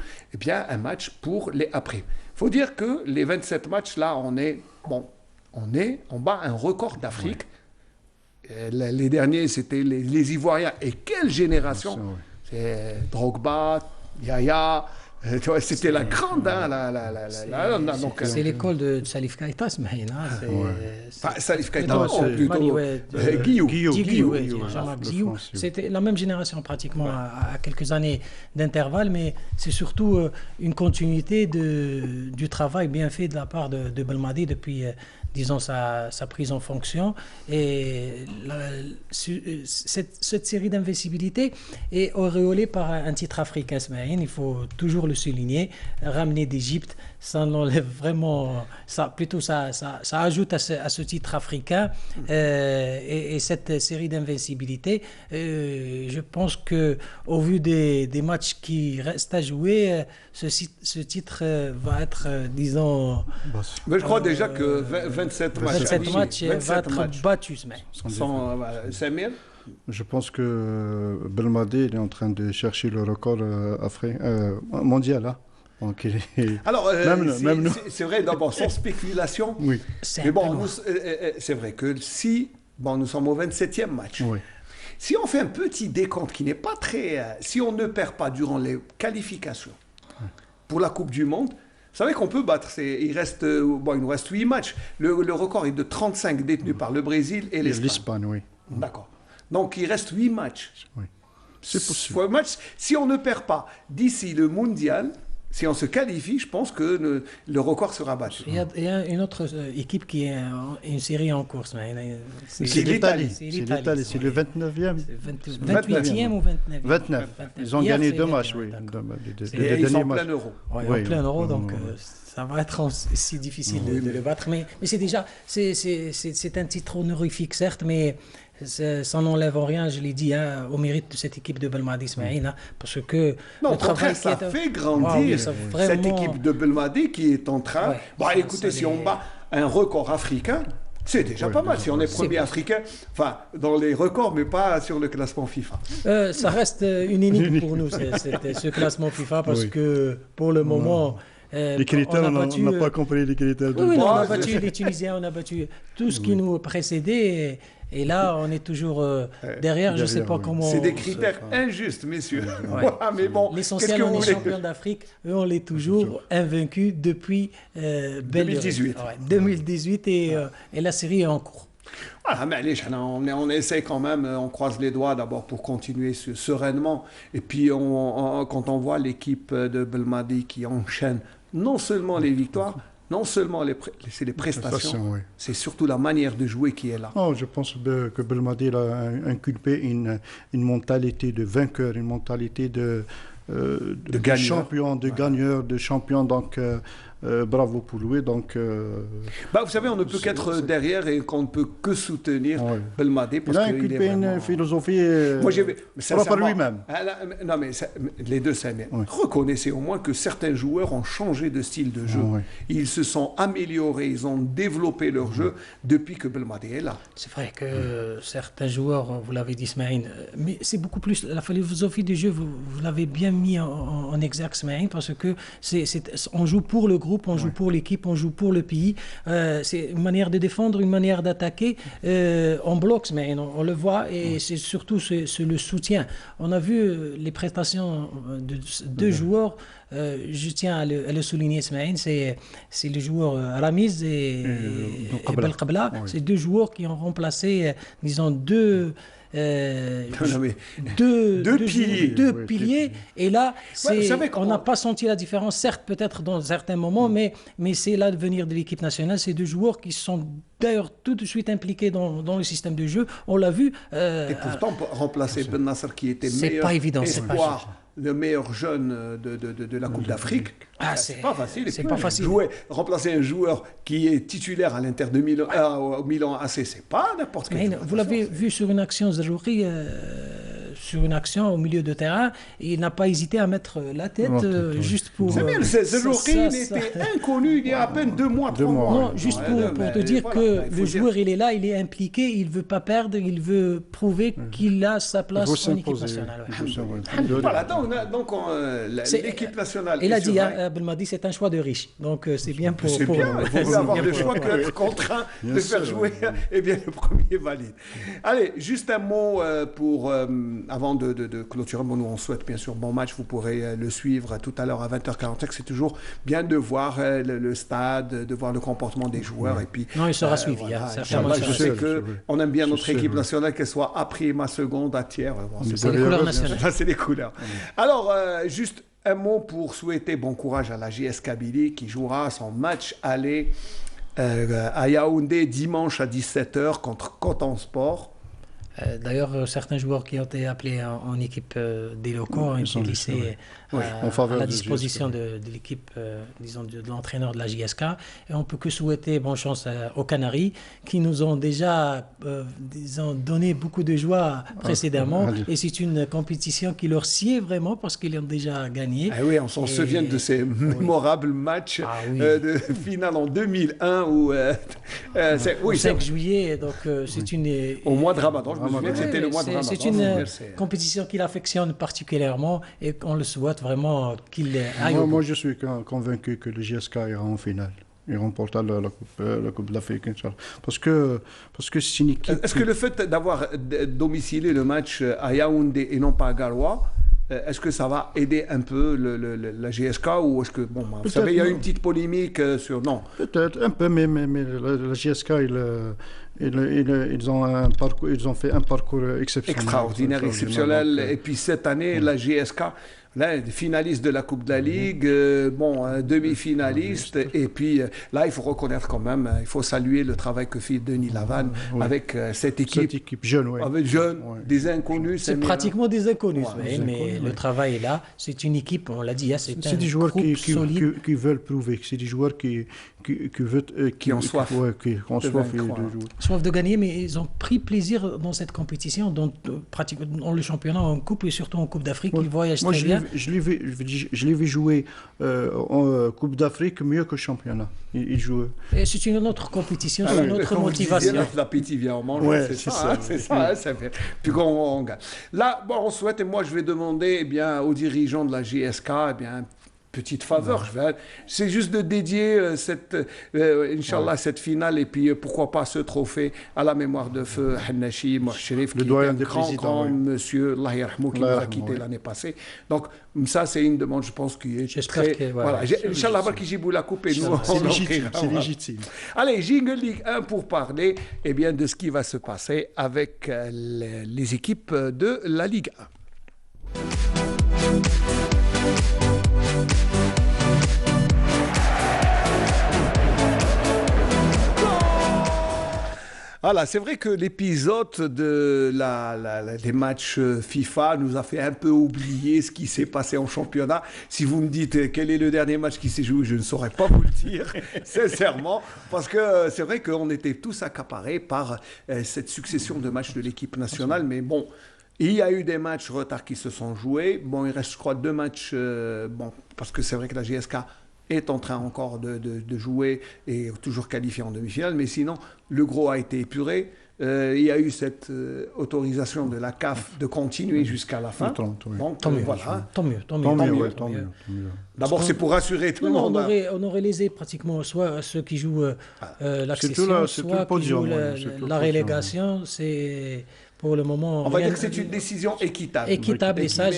un match pour les après. Il faut dire que les 27 matchs, là, on bat un record d'Afrique. Les derniers, c'était les Ivoiriens. Et quelle génération! C'est Drogba, Yaya... C'était la grande, c'est l'école de Salif Keita, Salif Keita, plutôt Guillou. C'était la même génération pratiquement à quelques années d'intervalle, mais c'est surtout une continuité du travail bien fait de la part de Belmadi depuis disons, sa prise en fonction. Et cette série d'invincibilité est auréolée par un titre africain, il faut toujours le souligner. Ramener d'Égypte, ça enlève vraiment, ça ajoute à ce titre africain. Et cette série d'invincibilité, je pense qu'au vu des matchs qui restent à jouer, ce titre va être, disons... Mais je crois déjà que 27 matchs va être battu. Samir? Je pense que Belmadi est en train de chercher le record mondial. Hein. Donc, alors, c'est vrai, d'abord, sans spéculation. Oui. Mais bon, c'est vrai que si nous sommes au 27e match, si on fait un petit décompte qui n'est pas très... si on ne perd pas durant les qualifications pour la Coupe du Monde, vous savez qu'on peut battre. Il nous reste 8 matchs. Le record est de 35 détenus par le Brésil et l'Espagne. L'Espagne, oui. D'accord. Donc, il reste 8 matchs. Oui. C'est possible. Si on ne perd pas d'ici le mondial, si on se qualifie, je pense que le record sera battu. Il y a une autre équipe qui est une série en course. C'est l'Italie. C'est le 29e. 28e ou 29e 29. Ils ont gagné 2 matchs, oui. Et ils sont en plein euro. En plein euro, donc ça va être si difficile de le battre. Mais c'est déjà, c'est un titre honorifique, certes, mais... ça n'enlève rien, je l'ai dit, au mérite de cette équipe de Belmadi, Ismaïl, parce que le travail ça fait grandir cette équipe de Belmadi qui est en train... écoutez, si on bat un record africain, c'est déjà pas mal. Si on est premier africain, dans les records, mais pas sur le classement FIFA. Ça reste une énigme pour nous, ce classement FIFA, parce que pour le moment... les critères, on n'a pas compris les critères. On a battu les Tunisiens, on a battu tout ce qui nous précédait. Et là, on est toujours derrière, je ne sais pas comment... C'est des critères injustes, messieurs. Mais bon, l'essentiel, on est champion d'Afrique. Eux, on l'est toujours invaincus depuis 2018. 2018 et la série est en cours. Voilà, mais allez, on essaie quand même, on croise les doigts d'abord pour continuer sereinement. Et puis, quand on voit l'équipe de Belmadi qui enchaîne non seulement les victoires, non seulement c'est les prestations, oui. C'est surtout la manière de jouer qui est là. Oh, je pense que Belmadi a inculpé une mentalité de vainqueur, une mentalité de champion, de gagneur, de champion. Donc, bravo pour lui. Donc, vous savez, on ne peut qu'être derrière et qu'on ne peut que soutenir Belmadi. Il a inculpé une philosophie propre à lui-même. Non, mais les deux, c'est bien. Oui. Reconnaissez au moins que certains joueurs ont changé de style de jeu. Oui. Ils se sont améliorés, ils ont développé leur jeu depuis que Belmadi est là. C'est vrai que certains joueurs, vous l'avez dit, Smaïn, mais c'est beaucoup plus la philosophie du jeu, vous l'avez bien mis en exergue, Smaïn, parce que on joue pour le groupe, on joue pour l'équipe, on joue pour le pays. C'est une manière de défendre, une manière d'attaquer en bloc, mais on le voit, et c'est surtout le soutien. On a vu les prestations de deux joueurs. Je tiens à le souligner, Ismaïn, c'est le joueur Ramiz et Belkabla. C'est deux joueurs qui ont remplacé, disons, deux piliers. Et là, on n'a pas senti la différence, certes, peut-être dans certains moments, mais c'est l'avenir de l'équipe nationale. Ces deux joueurs qui sont d'ailleurs tout de suite impliqués dans le système de jeu. On l'a vu. Et pourtant, remplacer Ben Nasser qui était meilleur pas évident, espoir, le meilleur jeune de la Coupe d'Afrique. C'est pas facile. C'est pas facile. Remplacer un joueur qui est titulaire à l'Inter de Milan, au Milan AC, c'est pas n'importe quel. Vous l'avez vu sur une action Zarouri, sur une action au milieu de terrain, et il n'a pas hésité à mettre la tête juste pour... C'est bien, Zarouri était inconnu il y a à peine 2 mois, 3 mois. Non, juste pour te dire que le joueur, il est là, il est impliqué, il ne veut pas perdre, il veut prouver qu'il a sa place en équipe nationale. Voilà, donc l'équipe nationale... Il a dit, Belmadi, c'est un choix de riche. Donc c'est bien pour... C'est bien, il faut avoir le choix que d'être contraint de faire jouer. Eh bien, le premier valide. Allez, juste un mot pour... avant de clôturer, nous on souhaite bien sûr bon match, vous pourrez le suivre tout à l'heure à 20h45, c'est toujours bien de voir le stade, de voir le comportement des joueurs et puis... Non, il sera suivi, certainement. Je sais qu'on aime bien notre équipe nationale, qu'elle soit à prime, à seconde, à tiers. C'est les couleurs nationales. C'est les couleurs. Alors, juste un mot pour souhaiter bon courage à la JS Kabylie qui jouera son match aller à Yaoundé dimanche à 17h contre Coton Sport. D'ailleurs, certains joueurs qui ont été appelés en équipe des locaux ont été laissés à la disposition de l'équipe, disons, de l'entraîneur de la JSK. Et on ne peut que souhaiter bonne chance aux Canaries qui nous ont déjà donné beaucoup de joie précédemment. Et c'est une compétition qui leur sied vraiment parce qu'ils ont déjà gagné. Ah oui, on s'en souvient de ces mémorables matchs de finale en 2001 où... au 5 juillet, donc c'est une... Au mois de Ramadan. C'était le mois de Ramadan. C'est une compétition qu'il affectionne particulièrement et qu'on le souhaite vraiment qu'il aille. Moi, je suis convaincu que le JSK ira en finale. Il remportera la Coupe de l'Afrique, Inch'Allah. Parce que c'est une équipe... Est-ce que le fait d'avoir domicilié le match à Yaoundé et non pas à Garoua, est-ce que ça va aider un peu la GSK ou est-ce que... Bon, vous savez, il y a une petite polémique sur... Non. Peut-être un peu, mais la GSK, ils ont fait un parcours exceptionnel. Extraordinaire, exceptionnel. Et puis cette année, la GSK... Là, finaliste de la Coupe de la Ligue, demi-finaliste, et puis là, il faut reconnaître quand même, il faut saluer le travail que fait Denis Lavanne avec cette équipe jeune, avec jeunes, des inconnus. C'est pratiquement des inconnus, mais le travail est là. C'est une équipe, on l'a dit, c'est des joueurs qui veulent prouver, c'est des joueurs qui ont soif, soif de gagner, mais ils ont pris plaisir dans cette compétition, pratiquement dans le championnat, en Coupe et surtout en Coupe d'Afrique. Ils voyagent très bien. Je l'ai vu jouer en Coupe d'Afrique mieux que championnat. Il joue. Et c'est une autre compétition, c'est une autre motivation. L'appétit vient en mangeant, c'est ça. Puis on gagne. Là, on souhaite, et moi je vais demander aux dirigeants de la GSK, petite faveur. C'est juste de dédier Inch'Allah, cette finale et puis pourquoi pas ce trophée à la mémoire de feu Hannachi Mouchrif, qui est un grand monsieur, Allah yarhamou, qui nous a quitté l'année passée. Donc ça, c'est une demande, je pense, qui est très... Voilà. Inch'Allah, qui jibou la coupe et nous... C'est légitime. Allez, Jingle League 1 pour parler de ce qui va se passer avec les équipes de la Ligue 1. Voilà, c'est vrai que l'épisode des matchs FIFA nous a fait un peu oublier ce qui s'est passé en championnat. Si vous me dites quel est le dernier match qui s'est joué, je ne saurais pas vous le dire, sincèrement, parce que c'est vrai qu'on était tous accaparés par cette succession de matchs de l'équipe nationale, mais bon... Il y a eu des matchs retard qui se sont joués. Bon, il reste, je crois, 2 matchs, parce que c'est vrai que la GSK est en train encore de jouer et toujours qualifié en demi-finale, mais sinon, le gros a été épuré. Il y a eu cette autorisation de la CAF de continuer jusqu'à la fin. Donc, voilà. Tant mieux. D'abord, c'est pour rassurer tout le monde. On aurait lésé pratiquement soit ceux qui jouent l'accession, soit qui jouent la relégation. C'est... Pour le moment, on va dire que c'est une décision équitable. Équitable, et ça,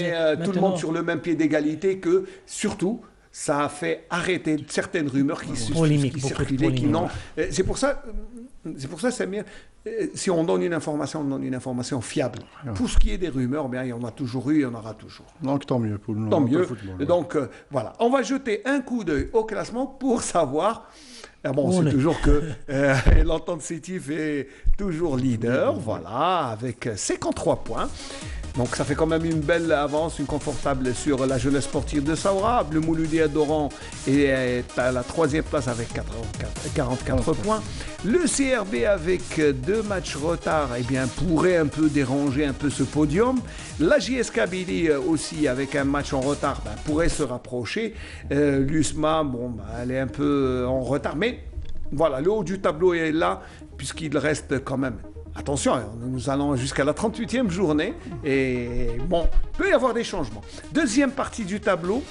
tout le monde sur le même pied d'égalité, que surtout, ça a fait arrêter certaines rumeurs qui circulaient. C'est pour ça, c'est mieux. Si on donne une information, on donne une information fiable. Pour ce qui est des rumeurs, il y en a toujours eu, il y en aura toujours. Donc tant mieux pour le football. Donc voilà, on va jeter un coup d'œil au classement pour savoir. C'est toujours que l'Entente Sétif est toujours leader, voilà, avec 53 points. Donc ça fait quand même une belle avance, une confortable sur la jeunesse sportive de Saoura. Le Mouloudia d'Oran est à la 3e place avec 44 points. Le CRB avec 2 matchs retard pourrait un peu déranger un peu ce podium. La JS Kabylie aussi avec un match en retard pourrait se rapprocher. L'USMA, elle est un peu en retard, mais voilà, le haut du tableau est là puisqu'il reste quand même. Attention, nous allons jusqu'à la 38e journée et il peut y avoir des changements. Deuxième partie du tableau,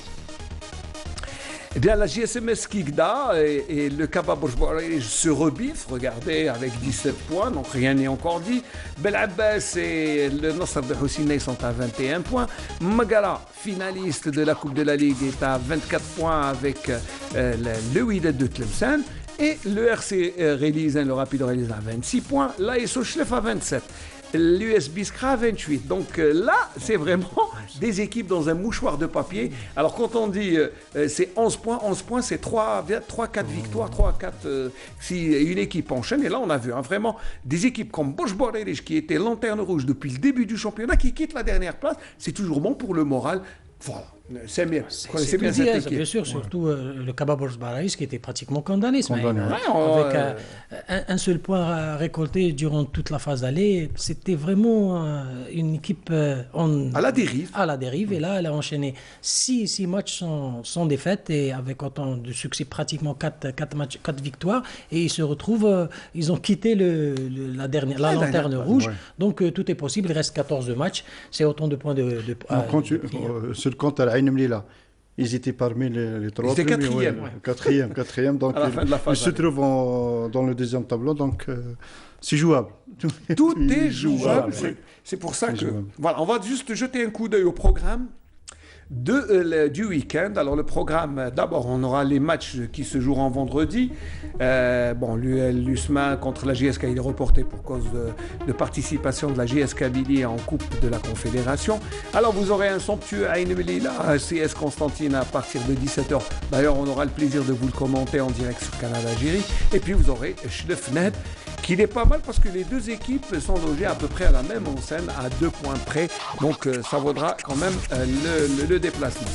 la JSMS Kikda et le Kaba Bourj-Bourj se rebiffent, regardez, avec 17 points, donc rien n'est encore dit. Bel Abbas et le Nasr de Houssine sont à 21 points. Magara, finaliste de la Coupe de la Ligue, est à 24 points avec le Wydad de Tlemcen. Et le RC Relizan, le Rapide Relizan, à 26 points. L'ASO Schlef à 27. L'US Biskra à 28. Donc là, c'est vraiment des équipes dans un mouchoir de papier. Alors quand on dit c'est 11 points, c'est 3-4 victoires, 3-4 si une équipe enchaîne. Et là, on a vu vraiment des équipes comme Bosch-Borelij qui était lanterne rouge depuis le début du championnat, qui quitte la dernière place. C'est toujours bon pour le moral. Voilà. C'est bien. C'est bien cette équipe. Bien sûr, surtout le Kaba Bourj-Bourj qui était pratiquement condamné. Avec un seul point récolté durant toute la phase d'aller. C'était vraiment une équipe à la dérive. Et là, elle a enchaîné 6 matchs sans défaite et avec autant de succès, pratiquement 4 victoires. Et ils se retrouvent, ils ont quitté la lanterne rouge. Donc tout est possible. Il reste 14 matchs. C'est autant de points sur le compte à la Mlila. Ils étaient parmi les 3 premiers. Quatrième. Donc ils se trouvent dans le deuxième tableau. Donc c'est jouable. Tout est jouable. C'est pour ça que... Voilà, on va juste jeter un coup d'œil au programme du week-end. Alors le programme, d'abord on aura les matchs qui se joueront vendredi. L'USMA contre la JSK, il est reporté pour cause de participation de la JS Kabylie en Coupe de la Confédération. Alors vous aurez un somptueux Ain Melilla CS Constantine à partir de 17h. D'ailleurs on aura le plaisir de vous le commenter en direct sur Canal Algérie. Et puis vous aurez Schlefned, qui est pas mal parce que les deux équipes sont logées à peu près à la même enseigne, à 2 points près. Donc ça vaudra quand même le déplacement.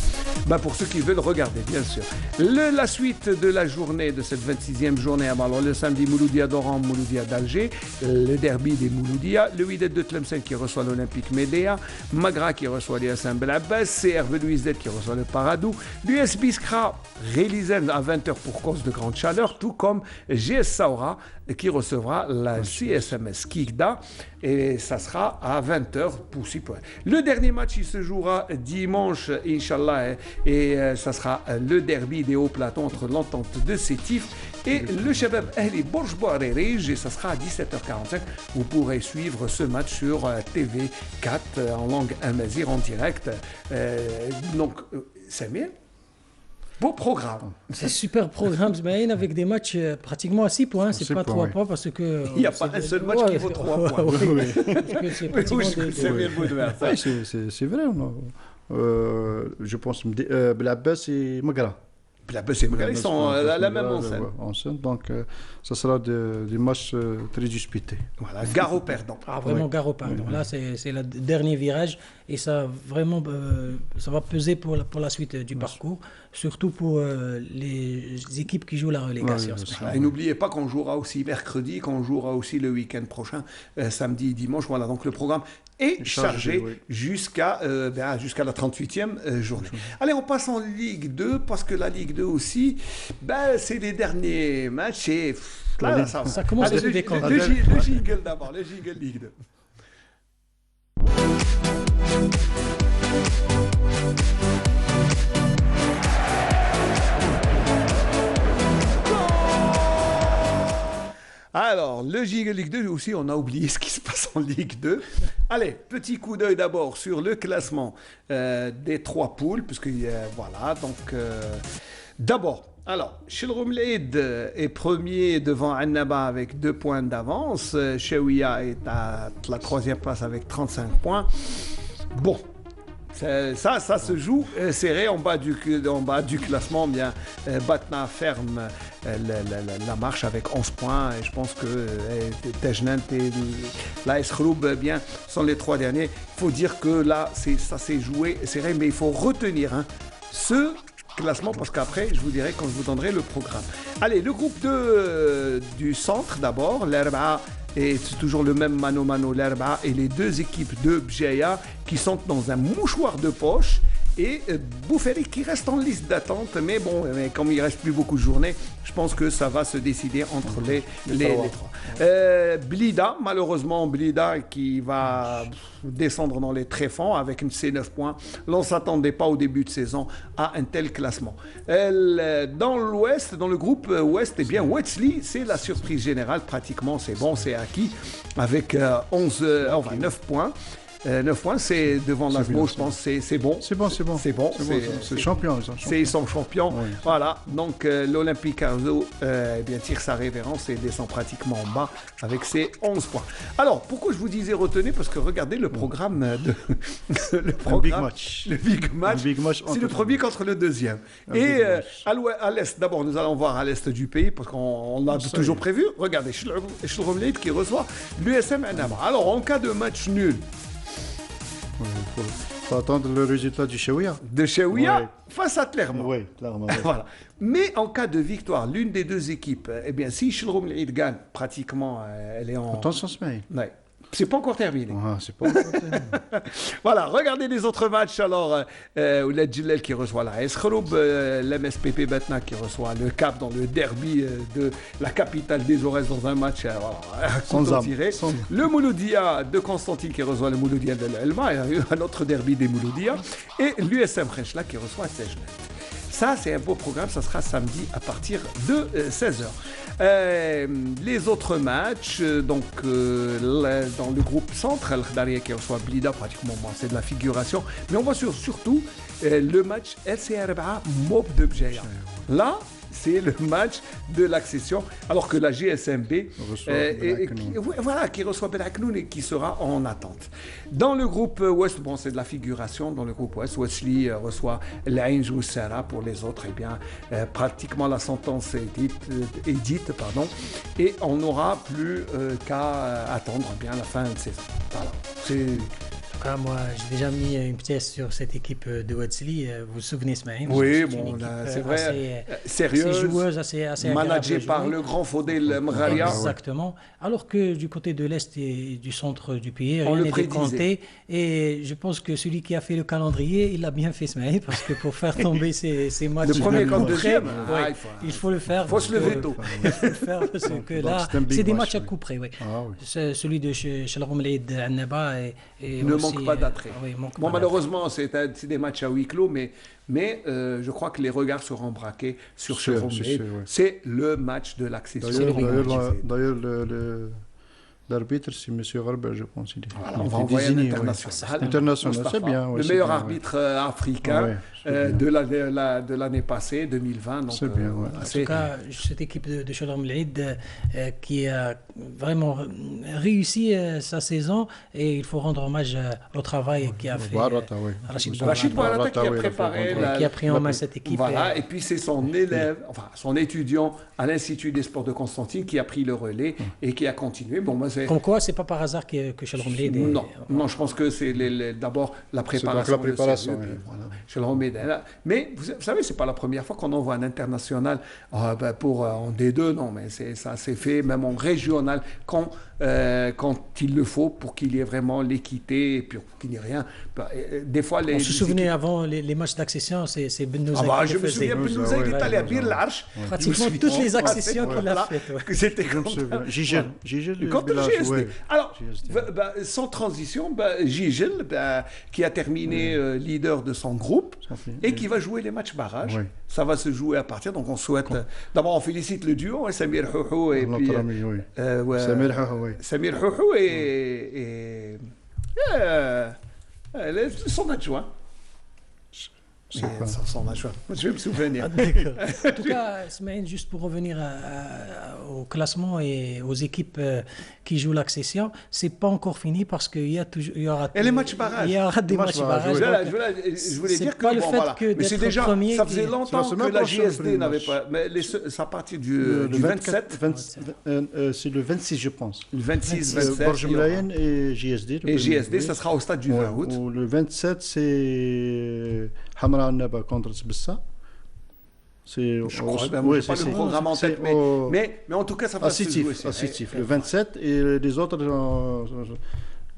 Pour ceux qui veulent regarder, bien sûr. La suite de la journée, de cette 26e journée, alors le samedi, Mouloudia d'Oran, Mouloudia d'Alger, le derby des Mouloudia, le Wydad de Tlemcen qui reçoit l'Olympique Médéa, Magra qui reçoit les Hassan Bel Abbas, CRV Louisette qui reçoit le Paradou, l'US Biskra, Relizan à 20h pour cause de grande chaleur, tout comme GS Saoura qui recevra la CSMS Kikda et ça sera à 20h pour 6 points. Le dernier match, il se jouera dimanche, Inch'Allah, et ça sera le derby des hauts plateaux entre l'Entente de Sétif et le Shabab Ahli Borj Bouarerij, et ça sera à 17h45. Vous pourrez suivre ce match sur TV4 en langue amazigh en direct. Donc, Samir, beau programme. C'est super programme, Zmaïn, avec des matchs pratiquement à 6 points. C'est pas 3 points parce que. Il n'y a pas un seul match qui vaut 3 points. C'est vrai. Je pense que Blabès et Magra. Blabès et Magra, ils sont la même enceinte. Donc, ça sera des matchs très disputés. Voilà, gare au perdant. Vraiment gare au perdant. Là, c'est le dernier virage et ça, vraiment, ça va peser pour la suite du parcours, surtout pour les équipes qui jouent la relégation. Et n'oubliez pas qu'on jouera aussi mercredi, qu'on jouera aussi le week-end prochain, samedi et dimanche. Voilà, donc le programme est chargé jusqu'à la 38e journée. Allez, on passe en Ligue 2, parce que la Ligue 2 aussi, c'est les derniers matchs et là, ça commence à se décanter. Le jingle d'abord, le jingle Ligue 2. Alors, le jingle Ligue 2 aussi, on a oublié ce qui se passe en Ligue 2. Allez, petit coup d'œil d'abord sur le classement des 3 poules, puisque voilà, donc d'abord, alors, Chilroumleid est premier devant Annaba avec 2 points d'avance. Chaouia est à la 3e place avec 35 points. Bon, ça se joue serré en bas du classement. Bien, Batna ferme la marche avec 11 points. Et je pense que Tejnant et l'AS Khroub bien sont les 3 derniers. Il faut dire que là, ça s'est joué serré, mais il faut retenir ce classement, parce qu'après, je vous dirai quand je vous donnerai le programme. Allez, le groupe du centre d'abord, l'Arba'a, et c'est toujours le même mano-mano, l'Arba'a et les 2 équipes de Bjaya qui sont dans un mouchoir de poche, et Boufferi qui reste en liste d'attente, mais bon, comme il ne reste plus beaucoup de journées, je pense que ça va se décider entre les 3. Blida, malheureusement, Blida qui va descendre dans les tréfonds avec ses 9 points. L'on ne s'attendait pas au début de saison à un tel classement. Dans l'Ouest, dans le groupe Ouest, eh bien, Wesley, c'est la surprise générale, pratiquement, c'est bon, c'est acquis, avec 9 points. 9 points, c'est devant l'Asmo, je pense, c'est bon. C'est bon. C'est champion. Ils sont champions. Oui. Voilà, donc l'Olympique Arzo tire sa révérence et descend pratiquement en bas avec ses 11 points. Alors, pourquoi je vous disais retenez? Parce que regardez le programme le Big Match. Le Big Match, c'est le premier contre le deuxième. Et à l'Est, d'abord, nous allons voir à l'Est du pays, parce qu'on a toujours prévu. Regardez, Chilroumleid qui reçoit l'USM Annaba. Alors, en cas de match nul, il faut attendre le résultat du Chaouia. De Chaouia face à Clermont. Oui, clairement. Voilà. Mais en cas de victoire, l'une des 2 équipes, eh bien, si Chilroumleid gagne, pratiquement, elle est en... Attention, Smaïn. Ouais. C'est pas encore terminé. C'est pas encore terminé. Voilà, regardez les autres matchs. Alors, Ouled Djellel qui reçoit la AS Khroub, l'MSPP Batna qui reçoit le Cap dans le derby de la capitale des Aurès dans un match sans tiré. Le Mouloudia de Constantine qui reçoit le Mouloudia de l'Elma, un autre derby des Mouloudia. Et l'USM Khrenchla qui reçoit Tejnant. Ça, c'est un beau programme, ça sera samedi à partir de 16h. Les autres matchs, donc dans le groupe centre, Al-Khdaria qui reçoit Blida, pratiquement, c'est de la figuration. Mais on voit surtout le match FC Arba'a Mob de Bjaya. Là, c'est le match de l'accession, alors que la GSMB qui reçoit Belaknoun et qui sera en attente. Dans le groupe Ouest, c'est de la figuration. Dans le groupe Ouest, Wesley reçoit l'Ain Joussara. Pour les autres, pratiquement la sentence est dite, et on n'aura plus qu'à attendre la fin de saison. Voilà. C'est cas, moi, j'ai déjà mis une pièce sur cette équipe de Wesley. Vous vous souvenez, Smaïm? Oui, bon, c'est vrai, sérieuse, joueuse, assez managée par le grand Fodel Mgharia. Exactement. Alors que du côté de l'Est et du centre du pays, rien n'est décompté. Et je pense que celui qui a fait le calendrier, il l'a bien fait, Smaïm, parce que pour faire tomber ces matchs... Le premier comme deuxième, il faut le faire. Il faut se lever tôt. Il faut le faire, parce que là, c'est des matchs à coup près. Oui. Celui de Shalom Leïd Annaba ne manque pas d'attrait. Bon, malheureusement, c'est des matchs à huis clos, mais je crois que les regards seront braqués sur Shalom Leïd. C'est le match de l'accession. D'ailleurs, l'arbitre, c'est M. Garber, je pense. On va envoyer un international. C'est bien. Le meilleur arbitre africain de l'année passée, 2020. C'est bien. En tout cas, cette équipe de Shalom Leïd qui a vraiment réussi sa saison, et il faut rendre hommage au travail qu'a fait Rachid Bouharata qui a préparé, qui a pris en main cette équipe. Voilà, et puis c'est son élève, enfin son étudiant à l'Institut des sports de Constantine qui a pris le relais et qui a continué. Bon, moi, comme quoi, c'est pas par hasard que Shalom Leïd Non, je pense que c'est d'abord la préparation. Shalom Leïd. Mais vous savez, c'est pas la première fois qu'on envoie un international pour en D2, non, mais ça s'est fait même en régional quand il le faut, pour qu'il y ait vraiment l'équité et puis qu'il n'y ait rien. Des fois, on se souvenait avant les matchs d'accession, c'est Benouza qui je me souviens, Benouza, il est allé à Bir l'Arche. Pratiquement toutes les accessions qu'il a faites. C'était contre Gigel. GSD. Alors, sans transition, Gigel, qui a terminé leader de son groupe et qui va jouer les matchs barrages. Ça va se jouer à partir, donc on souhaite... D'abord, on félicite le duo, Samir Houhou et puis... Samir Houhou et son adjoint. Son adjoint. Je vais me souvenir. En tout cas, Smaïn, juste pour revenir au classement et aux équipes qui jouent l'accession, c'est pas encore fini parce qu'il y aura les matchs barrages. Il y aura des matchs barrages. Je voulais dire que le fait que mais c'est déjà, ça faisait longtemps que la JSD n'avait pas. Mais c'est à partir du 27. C'est le 26, je pense. Le 26, 27. Borj Mlayen et JSD. Et JSD, ça sera au stade du 20 août. Le 27, c'est Hamra Annaba contre Sbissa. Je crois, pas le programme en tête, mais en tout cas, ça va se jouer. Le 27, et les autres,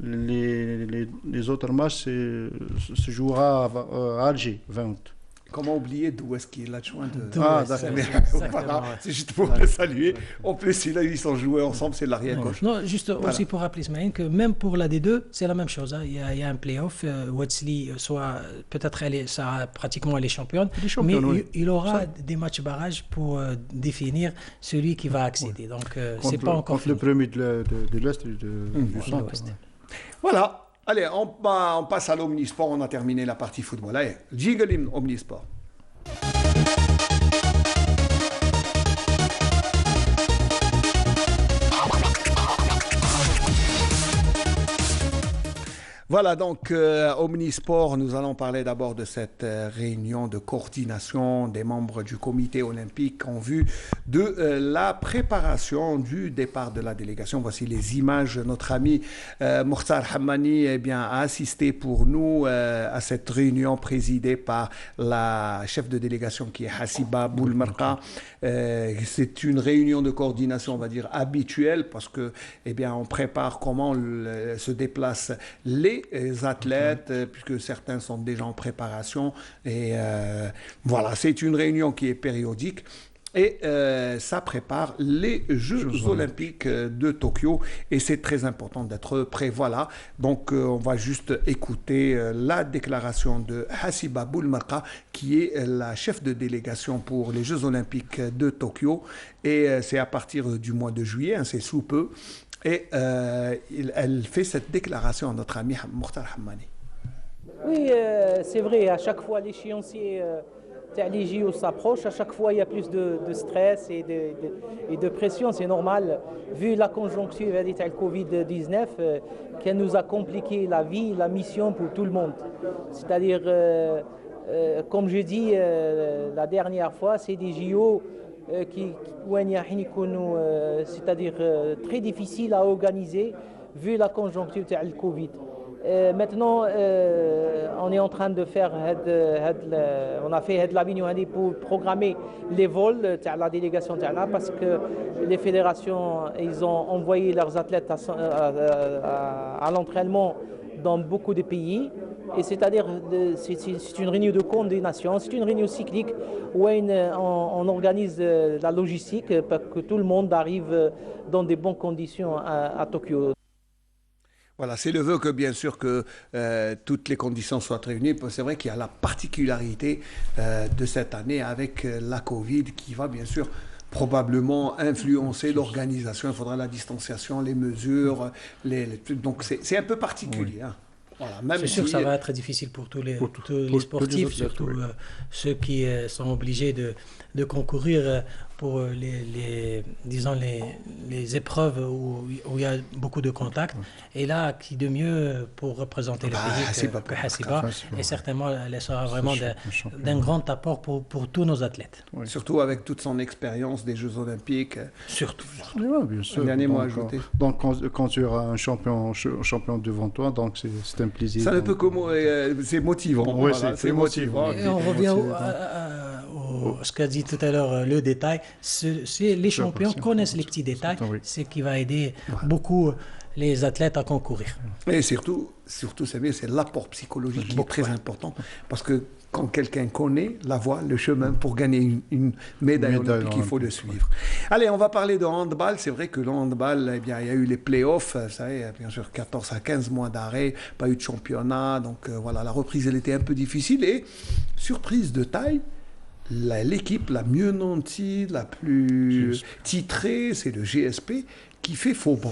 les autres matchs se jouera à Alger, 20 août. Comment oublier Douès qui est l'adjoint de... Voilà, c'est juste pour le saluer. En plus, ils sont joués ensemble, c'est l'arrière-gauche. Non, juste aussi pour rappeler, Smaïn, que même pour la D2, c'est la même chose. Il y a un play-off. Wesley, soit peut-être pratiquement elle est championne, mais il aura des matchs barrages pour définir celui qui va accéder. Donc, c'est pas encore contre le premier de l'Est et du centre. Voilà. Allez, on passe à l'Omnisport, on a terminé la partie football. Allez, jingle Omnisport. Voilà, donc Omnisport, nous allons parler d'abord de cette réunion de coordination des membres du comité olympique en vue de la préparation du départ de la délégation. Voici les images. Notre ami Mokhtar Hammani a assisté pour nous à cette réunion présidée par la chef de délégation qui est Hassiba Boulmerqa. C'est une réunion de coordination, on va dire, habituelle parce que, on prépare comment se déplacent les athlètes, puisque certains sont déjà en préparation. Et voilà, c'est une réunion qui est périodique. Et ça prépare les Jeux olympiques de Tokyo. Et c'est très important d'être prêt. Voilà. Donc, on va juste écouter la déclaration de Hassiba Boulmerqa, qui est la chef de délégation pour les Jeux olympiques de Tokyo. Et c'est à partir du mois de juillet, c'est sous peu. Et elle fait cette déclaration à notre ami Mokhtar Hammani. Oui, c'est vrai, à chaque fois l'échéancier les JO s'approche, à chaque fois il y a plus de stress et de pression, c'est normal, vu la conjoncture avec le Covid-19 qui nous a compliqué la vie, la mission pour tout le monde. C'est-à-dire, comme je dis la dernière fois, c'est des JO c'est-à-dire très difficile à organiser vu la conjoncture du Covid. Maintenant, on est en train de faire, on a fait la réunion pour programmer les vols de la délégation parce que les fédérations, ils ont envoyé leurs athlètes à l'entraînement dans beaucoup de pays. Et c'est-à-dire, c'est une réunion de coordination, c'est une réunion cyclique où on organise la logistique pour que tout le monde arrive dans de bonnes conditions à Tokyo. Voilà, c'est le vœu que bien sûr que toutes les conditions soient réunies. C'est vrai qu'il y a la particularité de cette année avec la Covid qui va bien sûr probablement influencer l'organisation. Il faudra la distanciation, les mesures, donc c'est un peu particulier. Hein. Voilà, c'est sûr que ça va être difficile pour tous les sportifs, surtout ceux qui sont obligés de concourir pour les épreuves où il y a beaucoup de contacts. Et là, qui de mieux pour représenter le pays que Hassiba. Et certainement, elle sera vraiment d'un grand apport pour tous nos athlètes. Oui. Surtout avec toute son expérience des Jeux Olympiques. Surtout. Oui, bien sûr. Un dernier mot à ajouter. Donc, quand tu auras un champion devant toi, donc c'est un plaisir. Ça ne peut que... c'est motivant. Oui, voilà, c'est motivant. Et on revient à ce qu'a dit tout à l'heure, le détail. Les champions connaissent les petits détails, ce qui va aider beaucoup les athlètes à concourir. Et surtout c'est l'apport psychologique qui est très important, parce que quand quelqu'un connaît la voie, le chemin pour gagner une médaille olympique, il faut le suivre. Allez, on va parler de handball. C'est vrai que le handball, il y a eu les playoffs, ça y est, bien sûr 14 à 15 mois d'arrêt, pas eu de championnat, donc voilà, la reprise elle était un peu difficile et surprise de taille. L'équipe la mieux nantie, la plus titrée, c'est le GSP qui fait faux bon.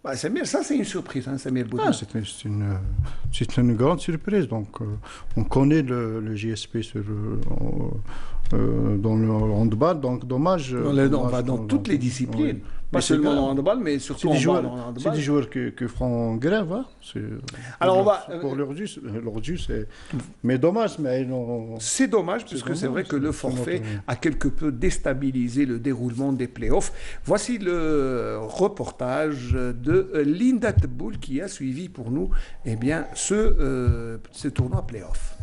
Bah, ça c'est une surprise, hein, Samir Boudin. C'est une grande surprise. Donc, on connaît le GSP dans le handball, donc dommage. Dans toutes les disciplines. Oui. Pas seulement en handball, mais surtout en handball. C'est des joueurs qui font grève. Hein. Pour leur dû, c'est... Mais dommage. C'est dommage, puisque c'est vrai que le forfait a quelque peu déstabilisé le déroulement des playoffs. Voici le reportage de Linda Teboul qui a suivi pour nous ce tournoi playoff.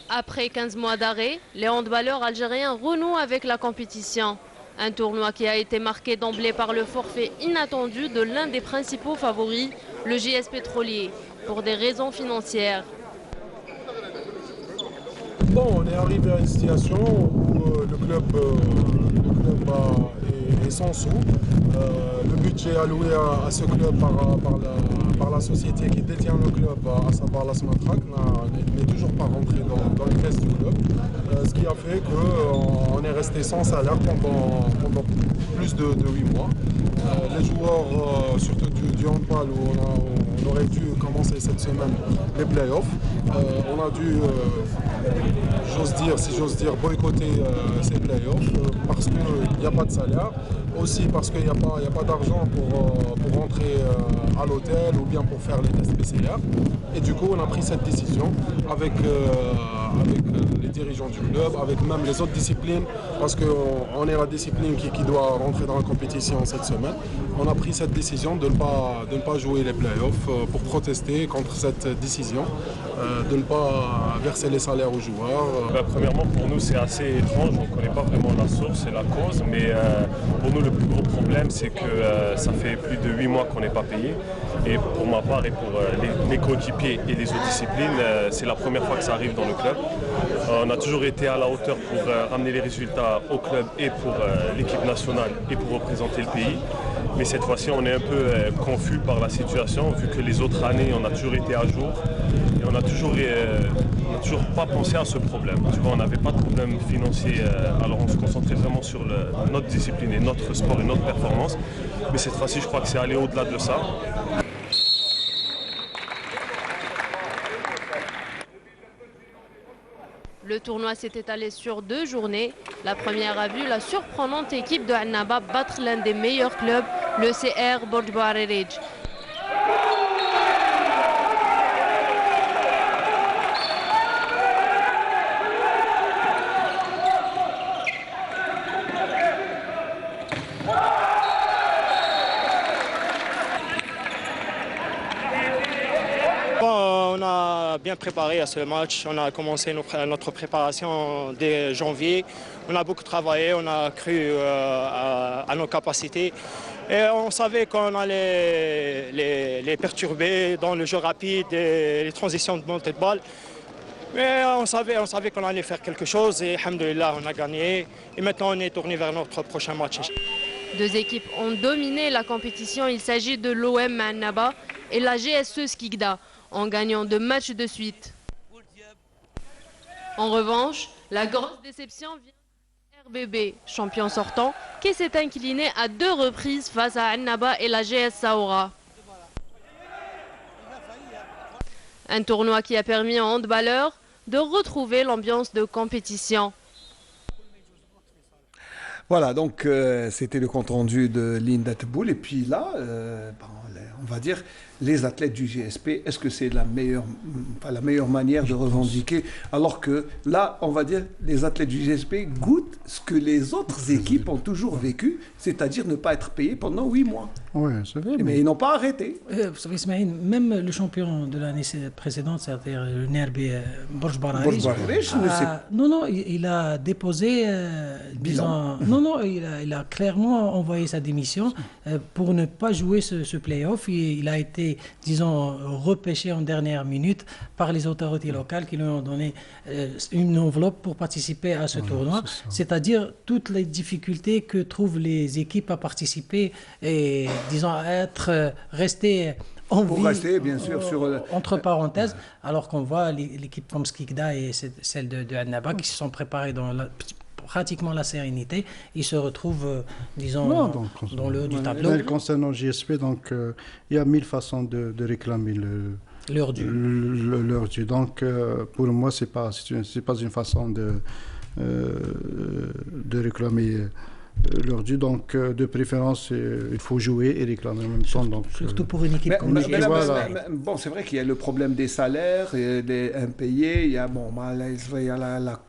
Après 15 mois d'arrêt, les handballeurs algériens renouent avec la compétition. Un tournoi qui a été marqué d'emblée par le forfait inattendu de l'un des principaux favoris, le JS Pétrolier, pour des raisons financières. Bon, on est arrivé à une situation où le club est sans sous. Le budget alloué à ce club par la société qui détient le club, à savoir la Smatrak, n'est toujours pas rentré dans les caisses du club. Ce qui a fait qu'on est resté sans salaire pendant plus de 8 mois. Les joueurs, surtout du handball, où on aurait dû commencer cette semaine les playoffs, on a dû, si j'ose dire, boycotter ces playoffs parce qu'il n'y a pas de salaire. Aussi parce qu'il n'y a pas d'argent pour rentrer à l'hôtel ou bien pour faire les tests PCR. Et du coup, on a pris cette décision avec les dirigeants du club, avec même les autres disciplines, parce qu'on est la discipline qui doit rentrer dans la compétition cette semaine. On a pris cette décision de ne pas jouer les playoffs pour protester contre cette décision, de ne pas verser les salaires aux joueurs. Premièrement, pour nous, c'est assez étrange. On ne connaît pas vraiment la source et la cause, mais pour nous, le plus gros problème, c'est que ça fait plus de 8 mois qu'on n'est pas payé. Et pour ma part et pour les coéquipiers et les autres disciplines, c'est la première fois que ça arrive dans le club. On a toujours été à la hauteur pour amener les résultats au club et pour l'équipe nationale et pour représenter le pays. Mais cette fois-ci, on est un peu confus par la situation, vu que les autres années, on a toujours été à jour. Et on n'a toujours pas pensé à ce problème. Tu vois, on n'avait pas de problème financier, alors on se concentrait vraiment sur notre discipline et notre sport et notre performance. Mais cette fois-ci, je crois que c'est aller au-delà de ça. Le tournoi s'est étalé sur 2 journées. La première a vu la surprenante équipe de Annaba battre l'un des meilleurs clubs, le CR Borj Bouarerij. bien préparé à ce match. On a commencé notre préparation dès janvier. On a beaucoup travaillé, on a cru à nos capacités. Et on savait qu'on allait les perturber dans le jeu rapide et les transitions de montée de balle. Mais on savait qu'on allait faire quelque chose et alhamdoulilah, on a gagné. Et maintenant, on est tourné vers notre prochain match. Deux équipes ont dominé la compétition. Il s'agit de l'OM Annaba et la GSE Skikda, en gagnant 2 matchs de suite. En revanche, la grosse déception vient de RBB, champion sortant, qui s'est incliné à 2 reprises face à Annaba et la GS Saoura. Un tournoi qui a permis aux handballeurs de retrouver l'ambiance de compétition. Voilà, donc c'était le compte-rendu de Linda Teboul. Et puis là, on va dire, les athlètes du GSP, est-ce que c'est la meilleure manière de revendiquer? Alors que là, on va dire, les athlètes du GSP goûtent ce que les autres équipes ont toujours vécu, c'est-à-dire ne pas être payés pendant 8 mois. Oui, c'est vrai. Mais ils n'ont pas arrêté. Vous savez, Ismaïl, même le champion de l'année précédente, c'est-à-dire le NRB Borj Bararij, non, il a déposé, disons, non, il a clairement envoyé sa démission pour ne pas jouer ce play-off. Il a été, disons, repêché en dernière minute par les autorités locales qui lui ont donné une enveloppe pour participer à ce tournoi. C'est-à-dire toutes les difficultés que trouvent les équipes à participer et, disons, à être restées en vie, rester, bien sûr, entre parenthèses, alors qu'on voit l'équipe comme Skikda et celle de Annaba qui se sont préparées dans pratiquement la sérénité, ils se retrouvent, disons, dans le haut du tableau. Concernant le GSP, donc, il y a 1000 façons de réclamer leur dû. Leur dû. Donc, pour moi, c'est pas une façon de réclamer leur dû. Donc, de préférence, il faut jouer et réclamer en même temps. Donc, surtout pour une équipe comme le GSP. Bon, c'est vrai qu'il y a le problème des salaires, des impayés, il y a,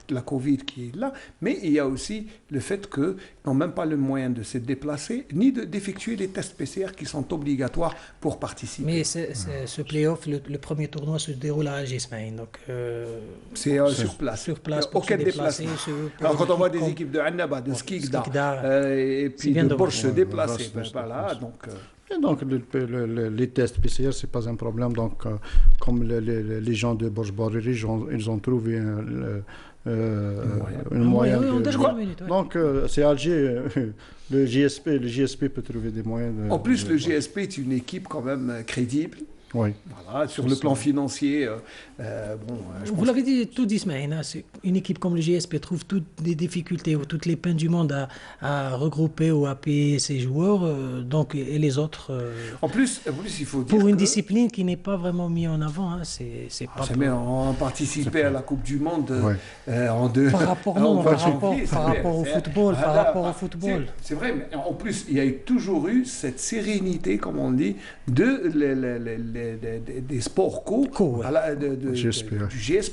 la Covid qui est là, mais il y a aussi le fait qu'ils n'ont même pas le moyen de se déplacer, ni d'effectuer les tests PCR qui sont obligatoires pour participer. Mais ce play-off, le premier tournoi se déroule à Alger, donc c'est sur place. Sur place, pour aucun déplacement. Alors quand on voit des équipes de Annaba, de Skikda, et puis de Borj se déplacer, voilà, donc... Donc, les tests PCR, ce n'est pas un problème. Donc, comme les gens de Borj Bararij, ils ont trouvé un moyen de... Donc, c'est Alger. Le GSP peut trouver des moyens de... En plus, le GSP est une équipe quand même crédible. Oui. Voilà, sur le plan financier, vous l'avez dit tout dit, Ismaïl, c'est une équipe comme le GSP trouve toutes les difficultés ou toutes les peines du monde à regrouper ou à payer ses joueurs, et les autres. En plus, il faut dire pour une discipline qui n'est pas vraiment mise en avant, c'est pas. On participait à la Coupe du Monde en deux. Par rapport au football, C'est vrai, mais en plus, il y a toujours eu cette sérénité, comme on dit, des sports du GSP.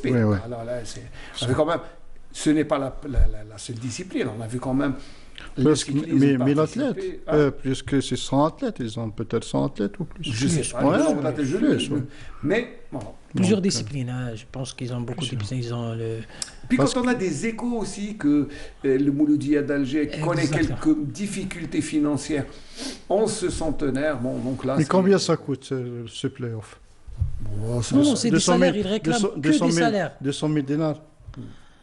Oui. Alors là, quand même, ce n'est pas la seule discipline. On a vu quand même. Mais l'athlète, puisque c'est 100 athlètes, ils ont peut-être 100 athlètes ou plus. Je sais pas, mais plusieurs disciplines, je pense qu'ils ont beaucoup de disciplines. Puis quand on a des échos aussi que le Mouloudia d'Alger connaît quelques difficultés financières, 11 centenaires, donc là... Mais combien ça coûte ce play-off? Non, c'est des salaires, ils réclament que des salaires. 200 000 dinars.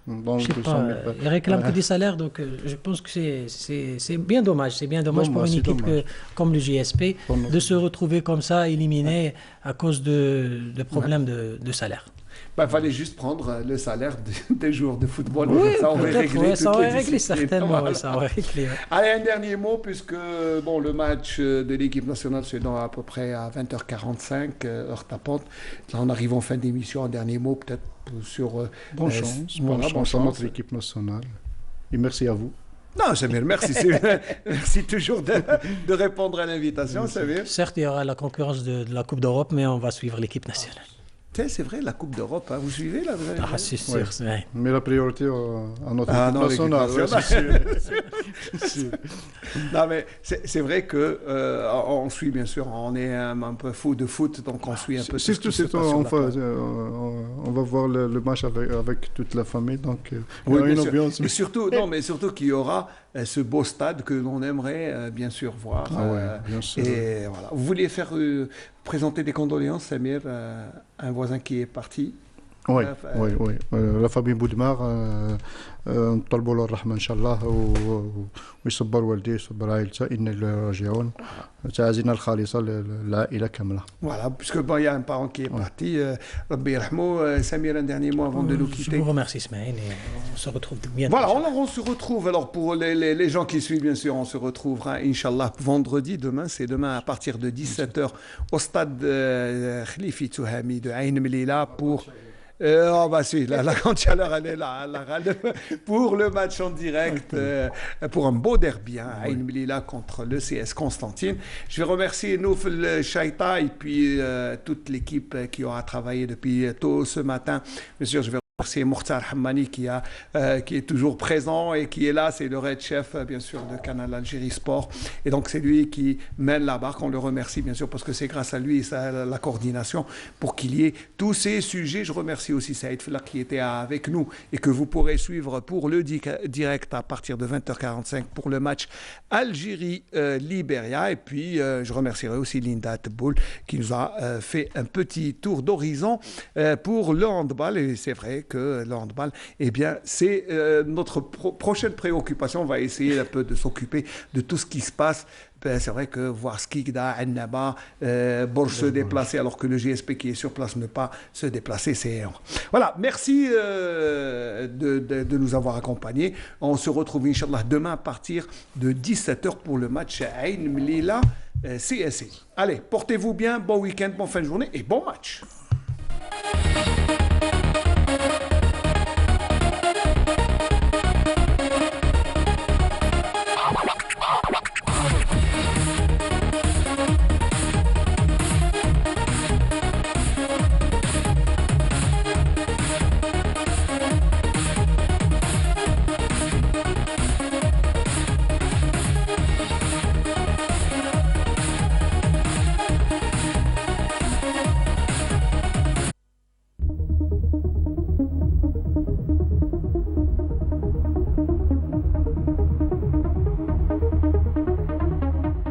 Je sais pas, ils réclament que des salaires, donc je pense que c'est bien dommage. C'est bien dommage pour une équipe comme le GSP de se retrouver comme ça, éliminé à cause de problèmes de salaire. Il fallait juste prendre le salaire des joueurs de football. Oui, ça aurait réglé ça aurait réglé certainement. Voilà. Ça aurait réglé, Allez, un dernier mot, puisque le match de l'équipe nationale se donne à peu près à 20h45, heure tapante. Là, on arrive en fin d'émission. Un dernier mot, peut-être sur... Bonne chance à notre équipe nationale. Et merci à vous. Non, Samir, merci. Merci toujours de répondre à l'invitation, Samir. Certes, il y aura la concurrence de la Coupe d'Europe, mais on va suivre l'équipe nationale. priorité, c'est vrai, la Coupe d'Europe. Hein. Vous suivez là? C'est sûr, c'est vrai. Mais la priorité à notre équipe nationale. Non, mais c'est vrai qu'on suit, bien sûr, on est un peu fou de foot, donc on suit un peu tout ce qui se passe sur la place. On va voir le match avec toute la famille, donc il y a une ambiance. Et surtout qu'il y aura ce beau stade que l'on aimerait bien sûr voir. Bien sûr. Et voilà. Vous vouliez présenter des condoléances, Samir, un voisin qui est parti? Oui. La famille Boudmar, نطلبوا له الرحمة إن شاء الله ويصبر والديه ويصبر عائلته إنا إليه راجعون. تعازينا الخالصة للعائلة كاملة. Voilà, puisque il y a un parent qui est parti, Rabbi Yarhamou. Samir, un dernier mot avant de nous quitter. Je vous remercie, Ismaël, et on se retrouve bientôt. Voilà, on se retrouve. Alors pour les gens qui suivent, bien sûr, on se retrouvera, Inch'Allah, vendredi. C'est demain à partir de 17h au stade Khalifi Touhami de Ain Melilla pour... la grande chaleur, elle est là, pour le match en direct, pour un beau derby, Ain Melilla contre le CS Constantine. Je vais remercier Noufel Chaïta et puis toute l'équipe qui aura travaillé depuis tôt ce matin. Bien sûr, je vais remercier Mourtar Hammani qui est toujours présent et qui est là. C'est le Red Chef, bien sûr, de Canal Algérie Sport. Et donc, c'est lui qui mène la barque. On le remercie, bien sûr, parce que c'est grâce à lui et à la coordination pour qu'il y ait tous ces sujets. Je remercie aussi Saïd Fellak qui était avec nous et que vous pourrez suivre pour le direct à partir de 20h45 pour le match Algérie-Libéria. Et puis, je remercierai aussi Linda Teboul qui nous a fait un petit tour d'horizon pour le handball. Et c'est vrai que le handball, eh bien, c'est notre prochaine préoccupation. On va essayer un peu de s'occuper de tout ce qui se passe. C'est vrai que voir Skikda, Annaba, Bourges se déplacer alors que le GSP qui est sur place ne pas se déplacer, c'est... Voilà, merci de nous avoir accompagnés. On se retrouve, Inch'Allah, demain à partir de 17h pour le match Ain Melilla CSC. Allez, portez-vous bien, bon week-end, bonne fin de journée et bon match.